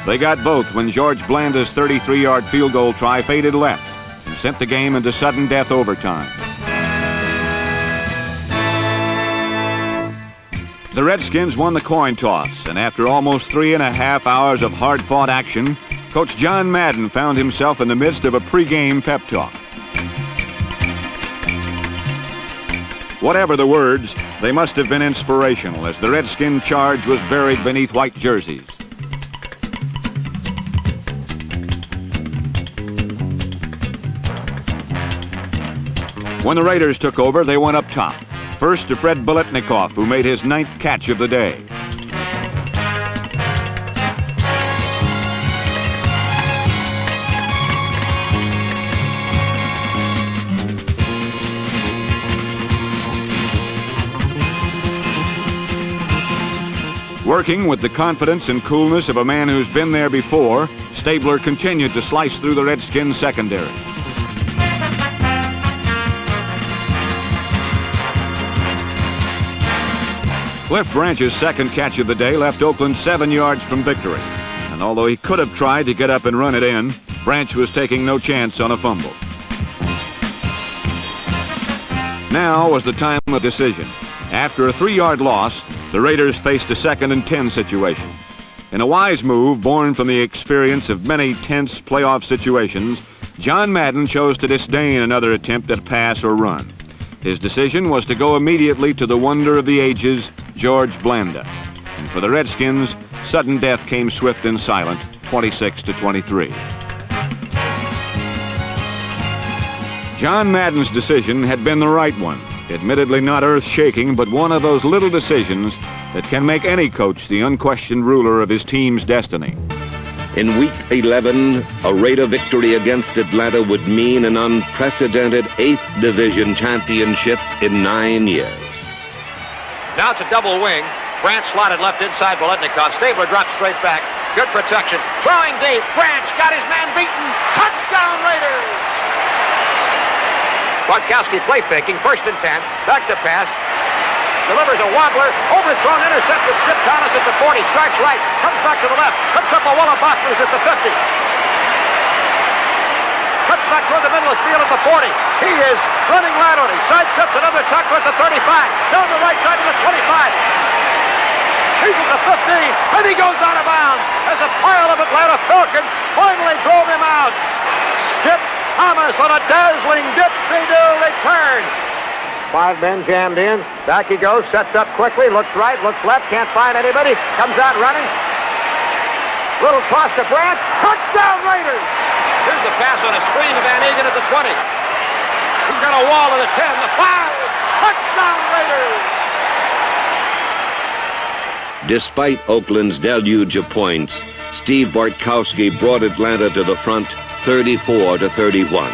They got both when George Blanda's 33-yard field goal try faded left and sent the game into sudden death overtime. The Redskins won the coin toss, and after almost 3.5 hours of hard-fought action, Coach John Madden found himself in the midst of a pregame pep talk. Whatever the words, they must have been inspirational as the Redskin charge was buried beneath white jerseys. When the Raiders took over, they went up top. First to Fred Biletnikoff, who made his 9th catch of the day. Working with the confidence and coolness of a man who's been there before, Stabler continued to slice through the Redskins secondary. Cliff Branch's 2nd catch of the day left Oakland 7 yards from victory. And although he could have tried to get up and run it in, Branch was taking no chance on a fumble. Now was the time of decision. After a 3-yard loss, the Raiders faced a 2nd and 10 situation. In a wise move born from the experience of many tense playoff situations, John Madden chose to disdain another attempt at pass or run. His decision was to go immediately to the wonder of the ages, George Blanda. And for the Redskins, sudden death came swift and silent, 26-23. John Madden's decision had been the right one. Admittedly not earth-shaking, but one of those little decisions that can make any coach the unquestioned ruler of his team's destiny. In Week 11, a Raider victory against Atlanta would mean an unprecedented 8th Division championship in 9 years. Now it's a double wing. Branch slotted left inside Biletnikoff. Stabler drops straight back. Good protection. Throwing deep. Branch got his man beaten. Touchdown Raiders! Bartkowski play faking. 1st and 10. Back to pass. Delivers a wobbler. Overthrown. Intercepted. Skip Thomas at the 40. Starts right. Comes back to the left. Puts up a wall of boxers at the 50. Cuts back toward the middle of the field at the 40. He is running laterally. Sidesteps another tackler at the 35. Down the right side to the 25. He's at the 15, and he goes out of bounds as a pile of Atlanta Falcons finally drove him out. Skip Thomas on a dazzling dipsy-do return. 5 men jammed in. Back he goes, sets up quickly, looks right, looks left, can't find anybody. Comes out running. Little toss to Branch. Touchdown Raiders! Here's the pass on a screen to Van Egan at the 20. He's got a wall at the 10, the 5. Touchdown Raiders! Despite Oakland's deluge of points, Steve Bartkowski brought Atlanta to the front 34-31.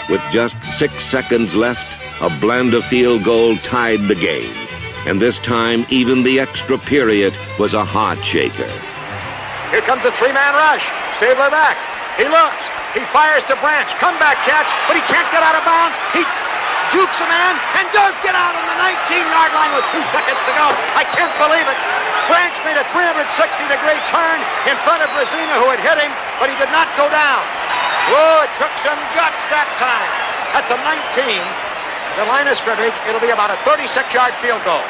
With just 6 seconds left, a Blanda field goal tied the game. And this time, even the extra period was a heart shaker. Here comes a 3-man rush. Stabler back. He looks. He fires to Branch. Comeback catch, but he can't get out of bounds. He jukes a man and does get out on the 19-yard line with 2 seconds to go. I can't believe it. Branch made a 360-degree turn in front of Brazina, who had hit him, but he did not go down. Oh, it took some guts that time. At the 19, the line of scrimmage, it'll be about a 36-yard field goal.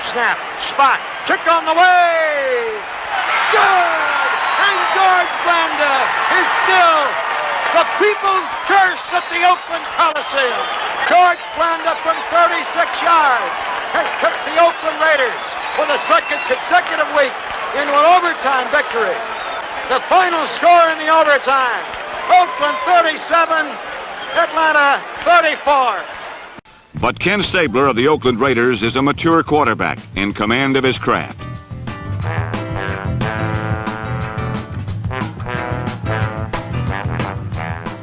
Snap, spot, kick on the way. Good! And George Blanda is still the people's curse at the Oakland Coliseum. George Blanda from 36 yards has kicked the Oakland Raiders for the second consecutive week into an overtime victory. The final score in the overtime, Oakland 37, Atlanta 34. But Ken Stabler of the Oakland Raiders is a mature quarterback in command of his craft.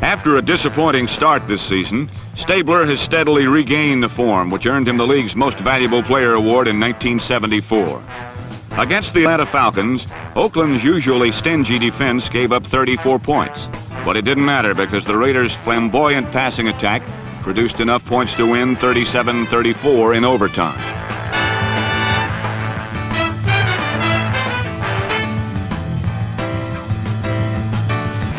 After a disappointing start this season, Stabler has steadily regained the form which earned him the league's Most Valuable Player award in 1974. Against the Atlanta Falcons, Oakland's usually stingy defense gave up 34 points. But it didn't matter because the Raiders' flamboyant passing attack produced enough points to win 37-34 in overtime.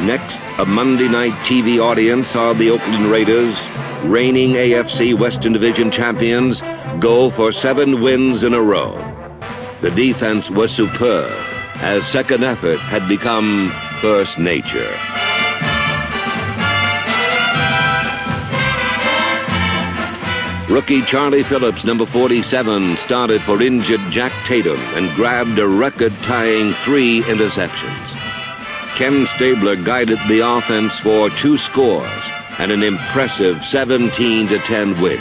Next, a Monday night TV audience saw the Oakland Raiders, reigning AFC Western Division champions, go for 7 wins in a row. The defense was superb, as second effort had become first nature. Rookie Charlie Phillips, number 47, started for injured Jack Tatum and grabbed a record-tying 3 interceptions. Ken Stabler guided the offense for 2 scores and an impressive 17-10 win.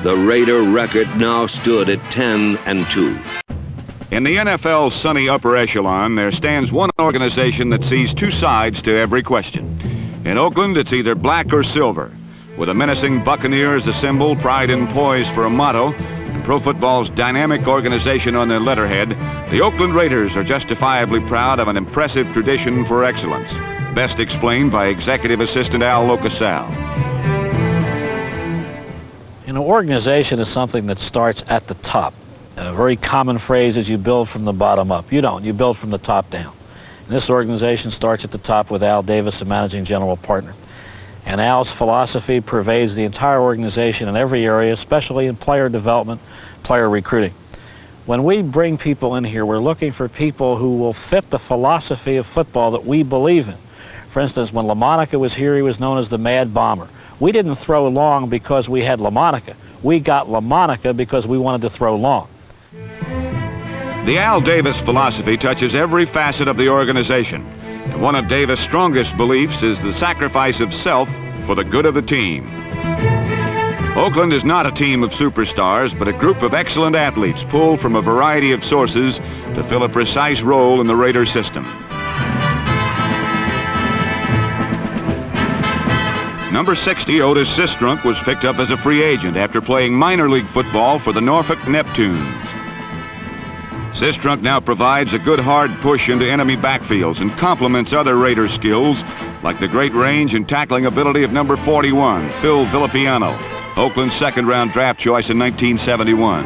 The Raider record now stood at 10-2. In the NFL's sunny upper echelon, there stands one organization that sees 2 sides to every question. In Oakland, it's either black or silver. With a menacing Buccaneer as a symbol, pride and poise for a motto, and pro football's dynamic organization on their letterhead, the Oakland Raiders are justifiably proud of an impressive tradition for excellence, best explained by Executive Assistant Al Locasal. An organization is something that starts at the top. A very common phrase is you build from the bottom up. You don't. You build from the top down. And this organization starts at the top with Al Davis, the managing general partner. And Al's philosophy pervades the entire organization in every area, especially in player development, player recruiting. When we bring people in here, we're looking for people who will fit the philosophy of football that we believe in. For instance, when LaMonica was here, he was known as the Mad Bomber. We didn't throw long because we had LaMonica. We got LaMonica because we wanted to throw long. The Al Davis philosophy touches every facet of the organization. And one of Davis' strongest beliefs is the sacrifice of self for the good of the team. Oakland is not a team of superstars, but a group of excellent athletes pulled from a variety of sources to fill a precise role in the Raider system. Number 60, Otis Sistrunk, was picked up as a free agent after playing minor league football for the Norfolk Neptunes. Sistrunk now provides a good hard push into enemy backfields and complements other Raider skills like the great range and tackling ability of number 41, Phil Villapiano, Oakland's second-round draft choice in 1971.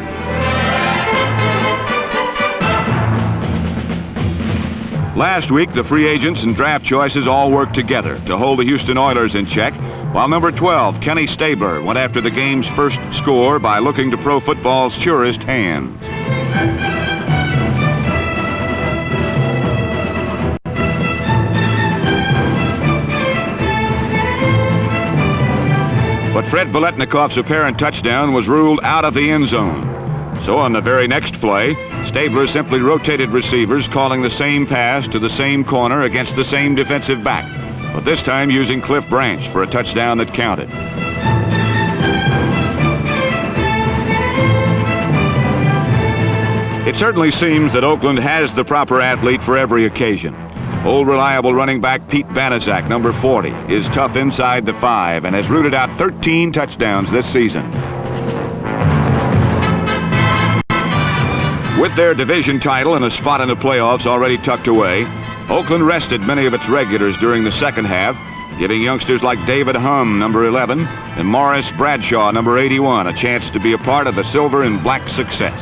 Last week, the free agents and draft choices all worked together to hold the Houston Oilers in check, while number 12, Kenny Stabler, went after the game's first score by looking to pro football's surest hands. but Fred Biletnikov's apparent touchdown was ruled out of the end zone. So on the very next play, Stabler simply rotated receivers, calling the same pass to the same corner against the same defensive back, but this time using Cliff Branch for a touchdown that counted. It certainly seems that Oakland has the proper athlete for every occasion. Old reliable running back Pete Banaszak, number 40, is tough inside the 5 and has rooted out 13 touchdowns this season. With their division title and a spot in the playoffs already tucked away, Oakland rested many of its regulars during the second half, giving youngsters like David Humm, number 11, and Morris Bradshaw, number 81, a chance to be a part of the silver and black success.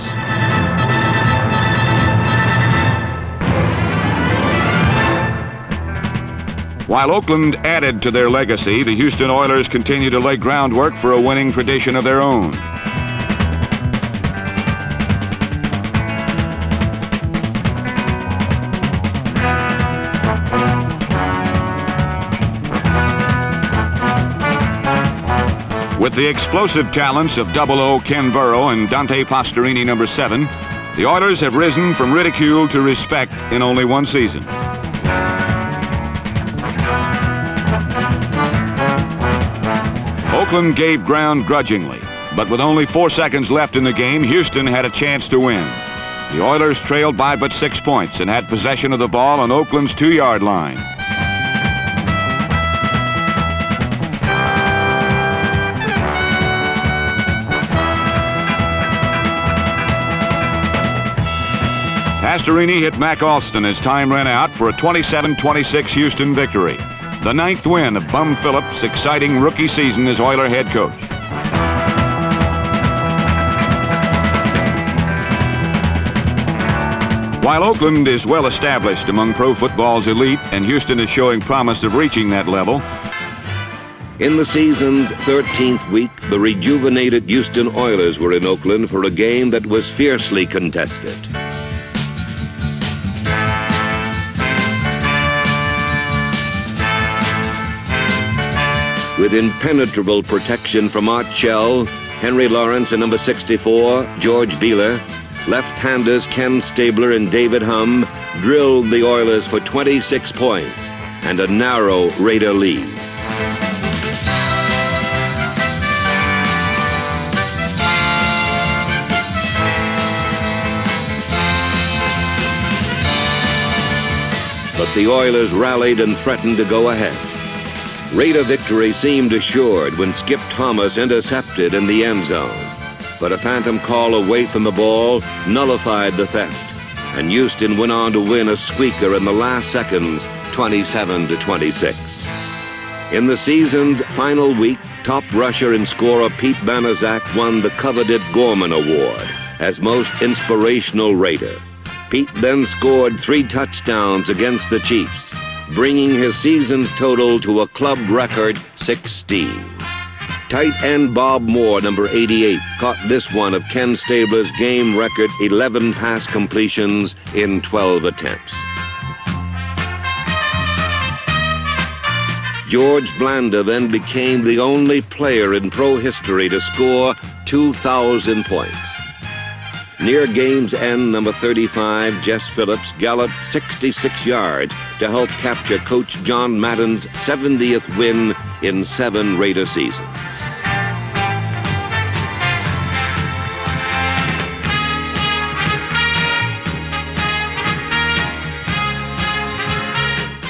While Oakland added to their legacy, the Houston Oilers continue to lay groundwork for a winning tradition of their own. With the explosive talents of 00 Ken Burrow and Dante Pastorini, number 7, the Oilers have risen from ridicule to respect in only one season. Oakland gave ground grudgingly, but with only 4 seconds left in the game, Houston had a chance to win. The Oilers trailed by but 6 points and had possession of the ball on Oakland's 2-yard line. Pastorini hit Mac Alston as time ran out for a 27-26 Houston victory, the 9th win of Bum Phillips' exciting rookie season as Oiler head coach. While Oakland is well established among pro football's elite and Houston is showing promise of reaching that level, in the season's 13th week, the rejuvenated Houston Oilers were in Oakland for a game that was fiercely contested. With impenetrable protection from Art Shell, Henry Lawrence and number 64, George Beeler, left-handers Ken Stabler and David Humm drilled the Oilers for 26 points and a narrow Raider lead. But the Oilers rallied and threatened to go ahead. Raider victory seemed assured when Skip Thomas intercepted in the end zone, but a phantom call away from the ball nullified the theft, and Houston went on to win a squeaker in the last seconds, 27-26. In the season's final week, top rusher and scorer Pete Banaszak won the coveted Gorman Award as most inspirational Raider. Pete then scored 3 touchdowns against the Chiefs, bringing his season's total to a club record 16. Tight end Bob Moore, number 88, caught this one of Ken Stabler's game record 11 pass completions in 12 attempts. George Blanda then became the only player in pro history to score 2,000 points. Near game's end, number 35, Jess Phillips, galloped 66 yards to help capture Coach John Madden's 70th win in 7 Raider seasons.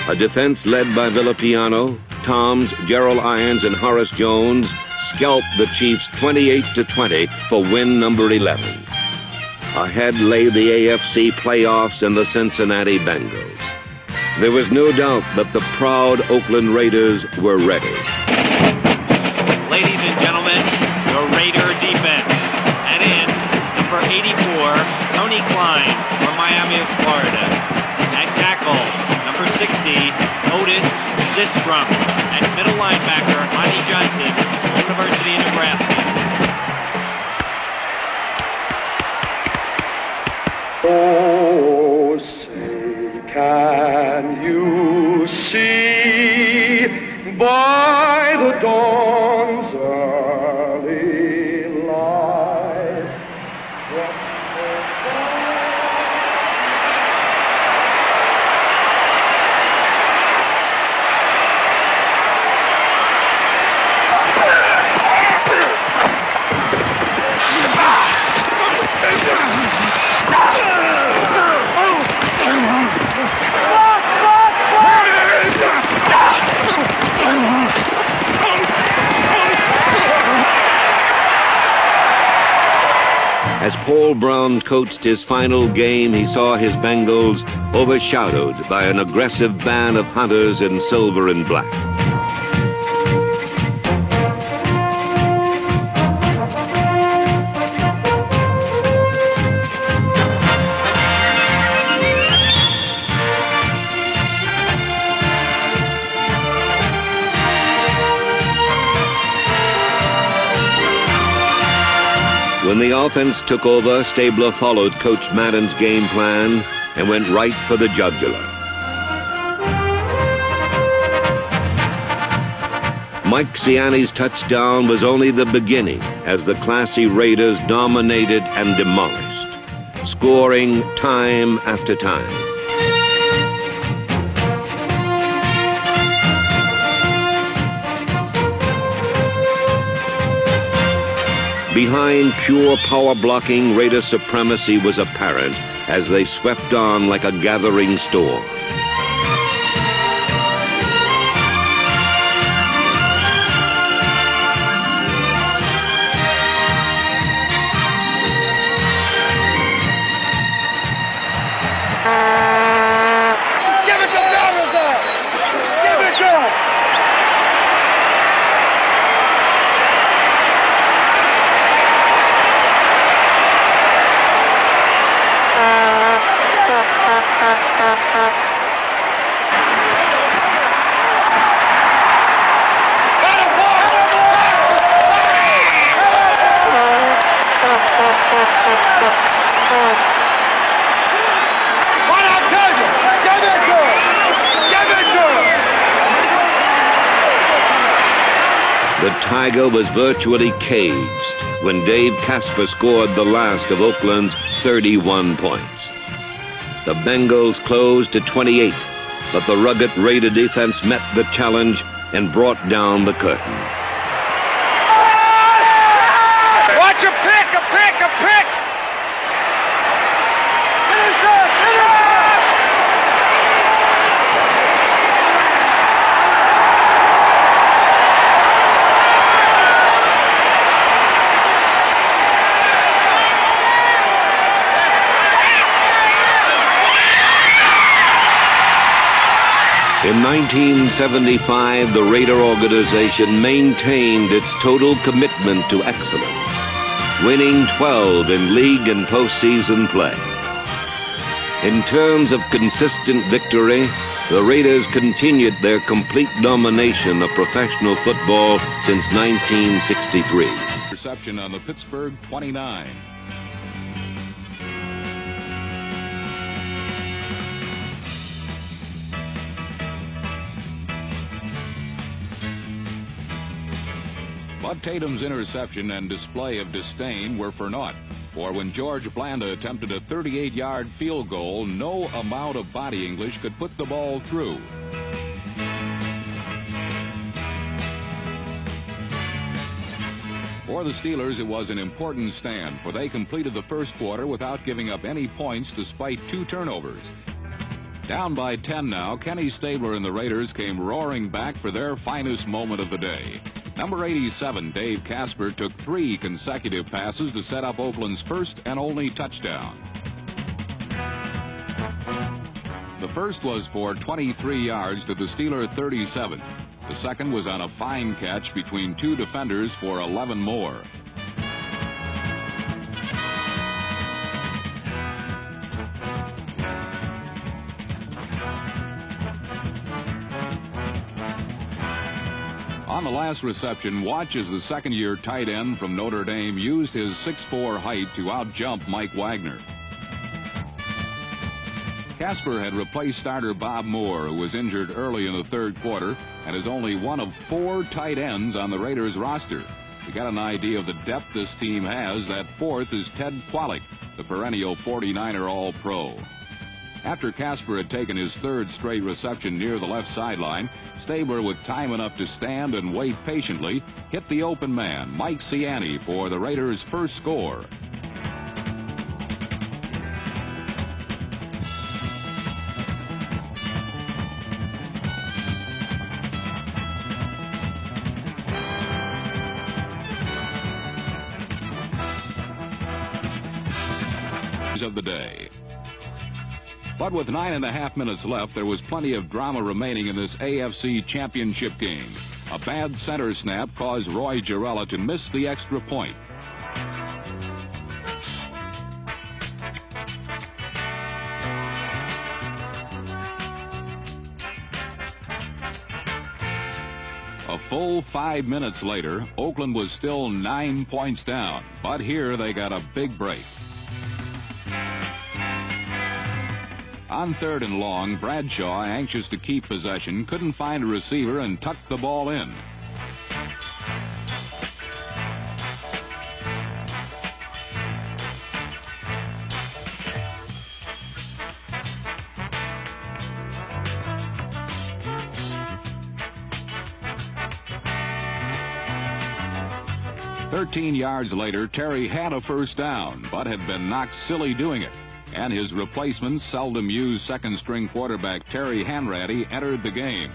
A defense led by Villapiano, Toms, Gerald Irons, and Horace Jones scalped the Chiefs 28-20 for win number 11. Ahead lay the AFC playoffs and the Cincinnati Bengals. There was no doubt that the proud Oakland Raiders were ready. Ladies and gentlemen, your Raider defense. And in, number 84, Tony Klein from Miami, Florida. At tackle, number 60, Otis Sistrom. And middle linebacker, Monty Johnson, University of Nebraska. Oh, say, can you see by the dawn's As Paul Brown coached his final game, he saw his Bengals overshadowed by an aggressive band of hunters in silver and black. When the offense took over, Stabler followed Coach Madden's game plan and went right for the jugular. Mike Ciani's touchdown was only the beginning as the classy Raiders dominated and demolished, scoring time after time. Behind pure power blocking, Raider supremacy was apparent as they swept on like a gathering storm. Give it to Dallas! Give it to him! The Tiger was virtually caged when Dave Casper scored the last of Oakland's 31 points. The Bengals closed to 28, but the rugged Raider defense met the challenge and brought down the curtain. Watch a pick, a pick, a pick! Finish up, finish up! In 1975, the Raider organization maintained its total commitment to excellence, winning 12 in league and postseason play. In terms of consistent victory, the Raiders continued their complete domination of professional football since 1963. Reception on the Pittsburgh 29. Bud Tatum's interception and display of disdain were for naught, for when George Blanda attempted a 38-yard field goal, no amount of body English could put the ball through. For the Steelers, it was an important stand, for they completed the first quarter without giving up any points despite 2 turnovers. Down by 10 now, Kenny Stabler and the Raiders came roaring back for their finest moment of the day. Number 87, Dave Casper, took 3 consecutive passes to set up Oakland's first and only touchdown. The first was for 23 yards to the Steeler 37. The second was on a fine catch between 2 defenders for 11 more. On the last reception, watch as the second-year tight end from Notre Dame used his 6'4" height to out-jump Mike Wagner. Casper had replaced starter Bob Moore, who was injured early in the third quarter and is only one of 4 tight ends on the Raiders roster. To get an idea of the depth this team has, that fourth is Ted Qualick, the perennial 49er All-Pro. After Casper had taken his 3rd straight reception near the left sideline, Stabler, with time enough to stand and wait patiently, hit the open man, Mike Ciani, for the Raiders' first score. news of the day. But with 9.5 minutes left, there was plenty of drama remaining in this AFC Championship game. A bad center snap caused Roy Girella to miss the extra point. A full 5 minutes later, Oakland was still 9 points down, but here they got a big break. On 3rd and long, Bradshaw, anxious to keep possession, couldn't find a receiver and tucked the ball in. "13 yards later, Terry had a first down, but had been knocked silly doing it. And his replacement, seldom used second-string quarterback Terry Hanratty, entered the game.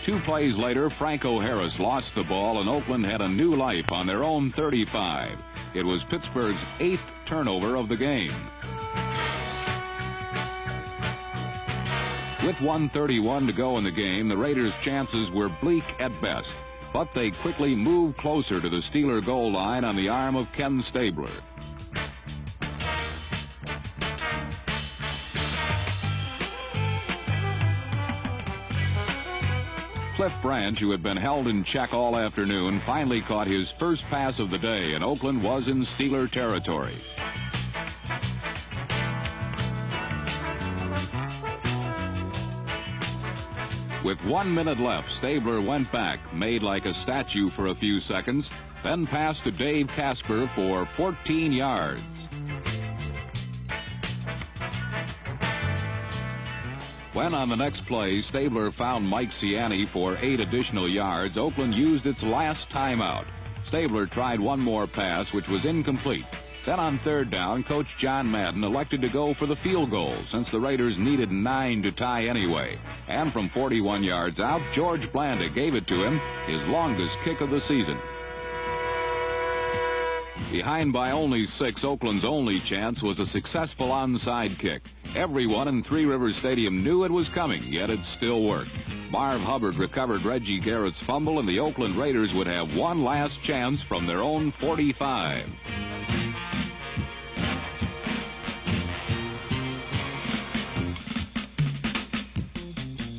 Two plays later, Franco Harris lost the ball, and Oakland had a new life on their own 35. It was Pittsburgh's 8th turnover of the game. With 1:31 to go in the game, the Raiders' chances were bleak at best, but they quickly moved closer to the Steeler goal line on the arm of Ken Stabler. Cliff Branch, who had been held in check all afternoon, finally caught his first pass of the day, and Oakland was in Steeler territory. With 1 minute left, Stabler went back, made like a statue for a few seconds, then passed to Dave Casper for 14 yards. When on the next play, Stabler found Mike Ciani for 8 additional yards, Oakland used its last timeout. Stabler tried one more pass, which was incomplete. Then on 3rd down, Coach John Madden elected to go for the field goal since the Raiders needed 9 to tie anyway. And from 41 yards out, George Blanda gave it to him, his longest kick of the season. Behind by only 6, Oakland's only chance was a successful onside kick. Everyone in Three Rivers Stadium knew it was coming, yet it still worked. Marv Hubbard recovered Reggie Garrett's fumble, and the Oakland Raiders would have one last chance from their own 45.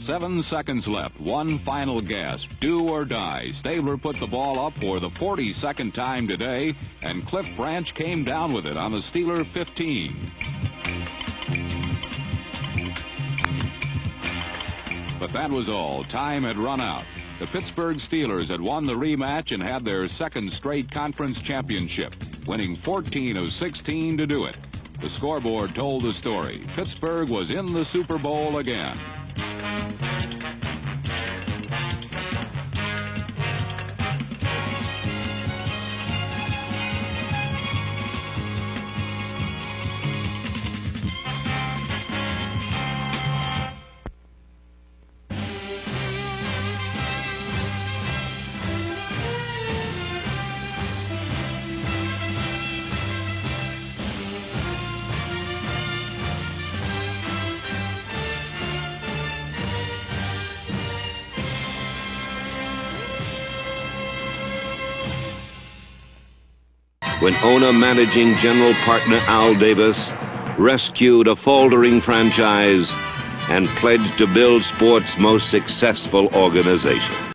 "7 seconds left, one final gasp, do or die. Stabler put the ball up for the 42nd time today, and Cliff Branch came down with it on the Steeler 15. But that was all. Time had run out. The Pittsburgh Steelers had won the rematch and had their second straight conference championship, winning 14 of 16 to do it. The scoreboard told the story. Pittsburgh was in the Super Bowl again. When owner managing general partner Al Davis rescued a faltering franchise and pledged to build sports' most successful organization.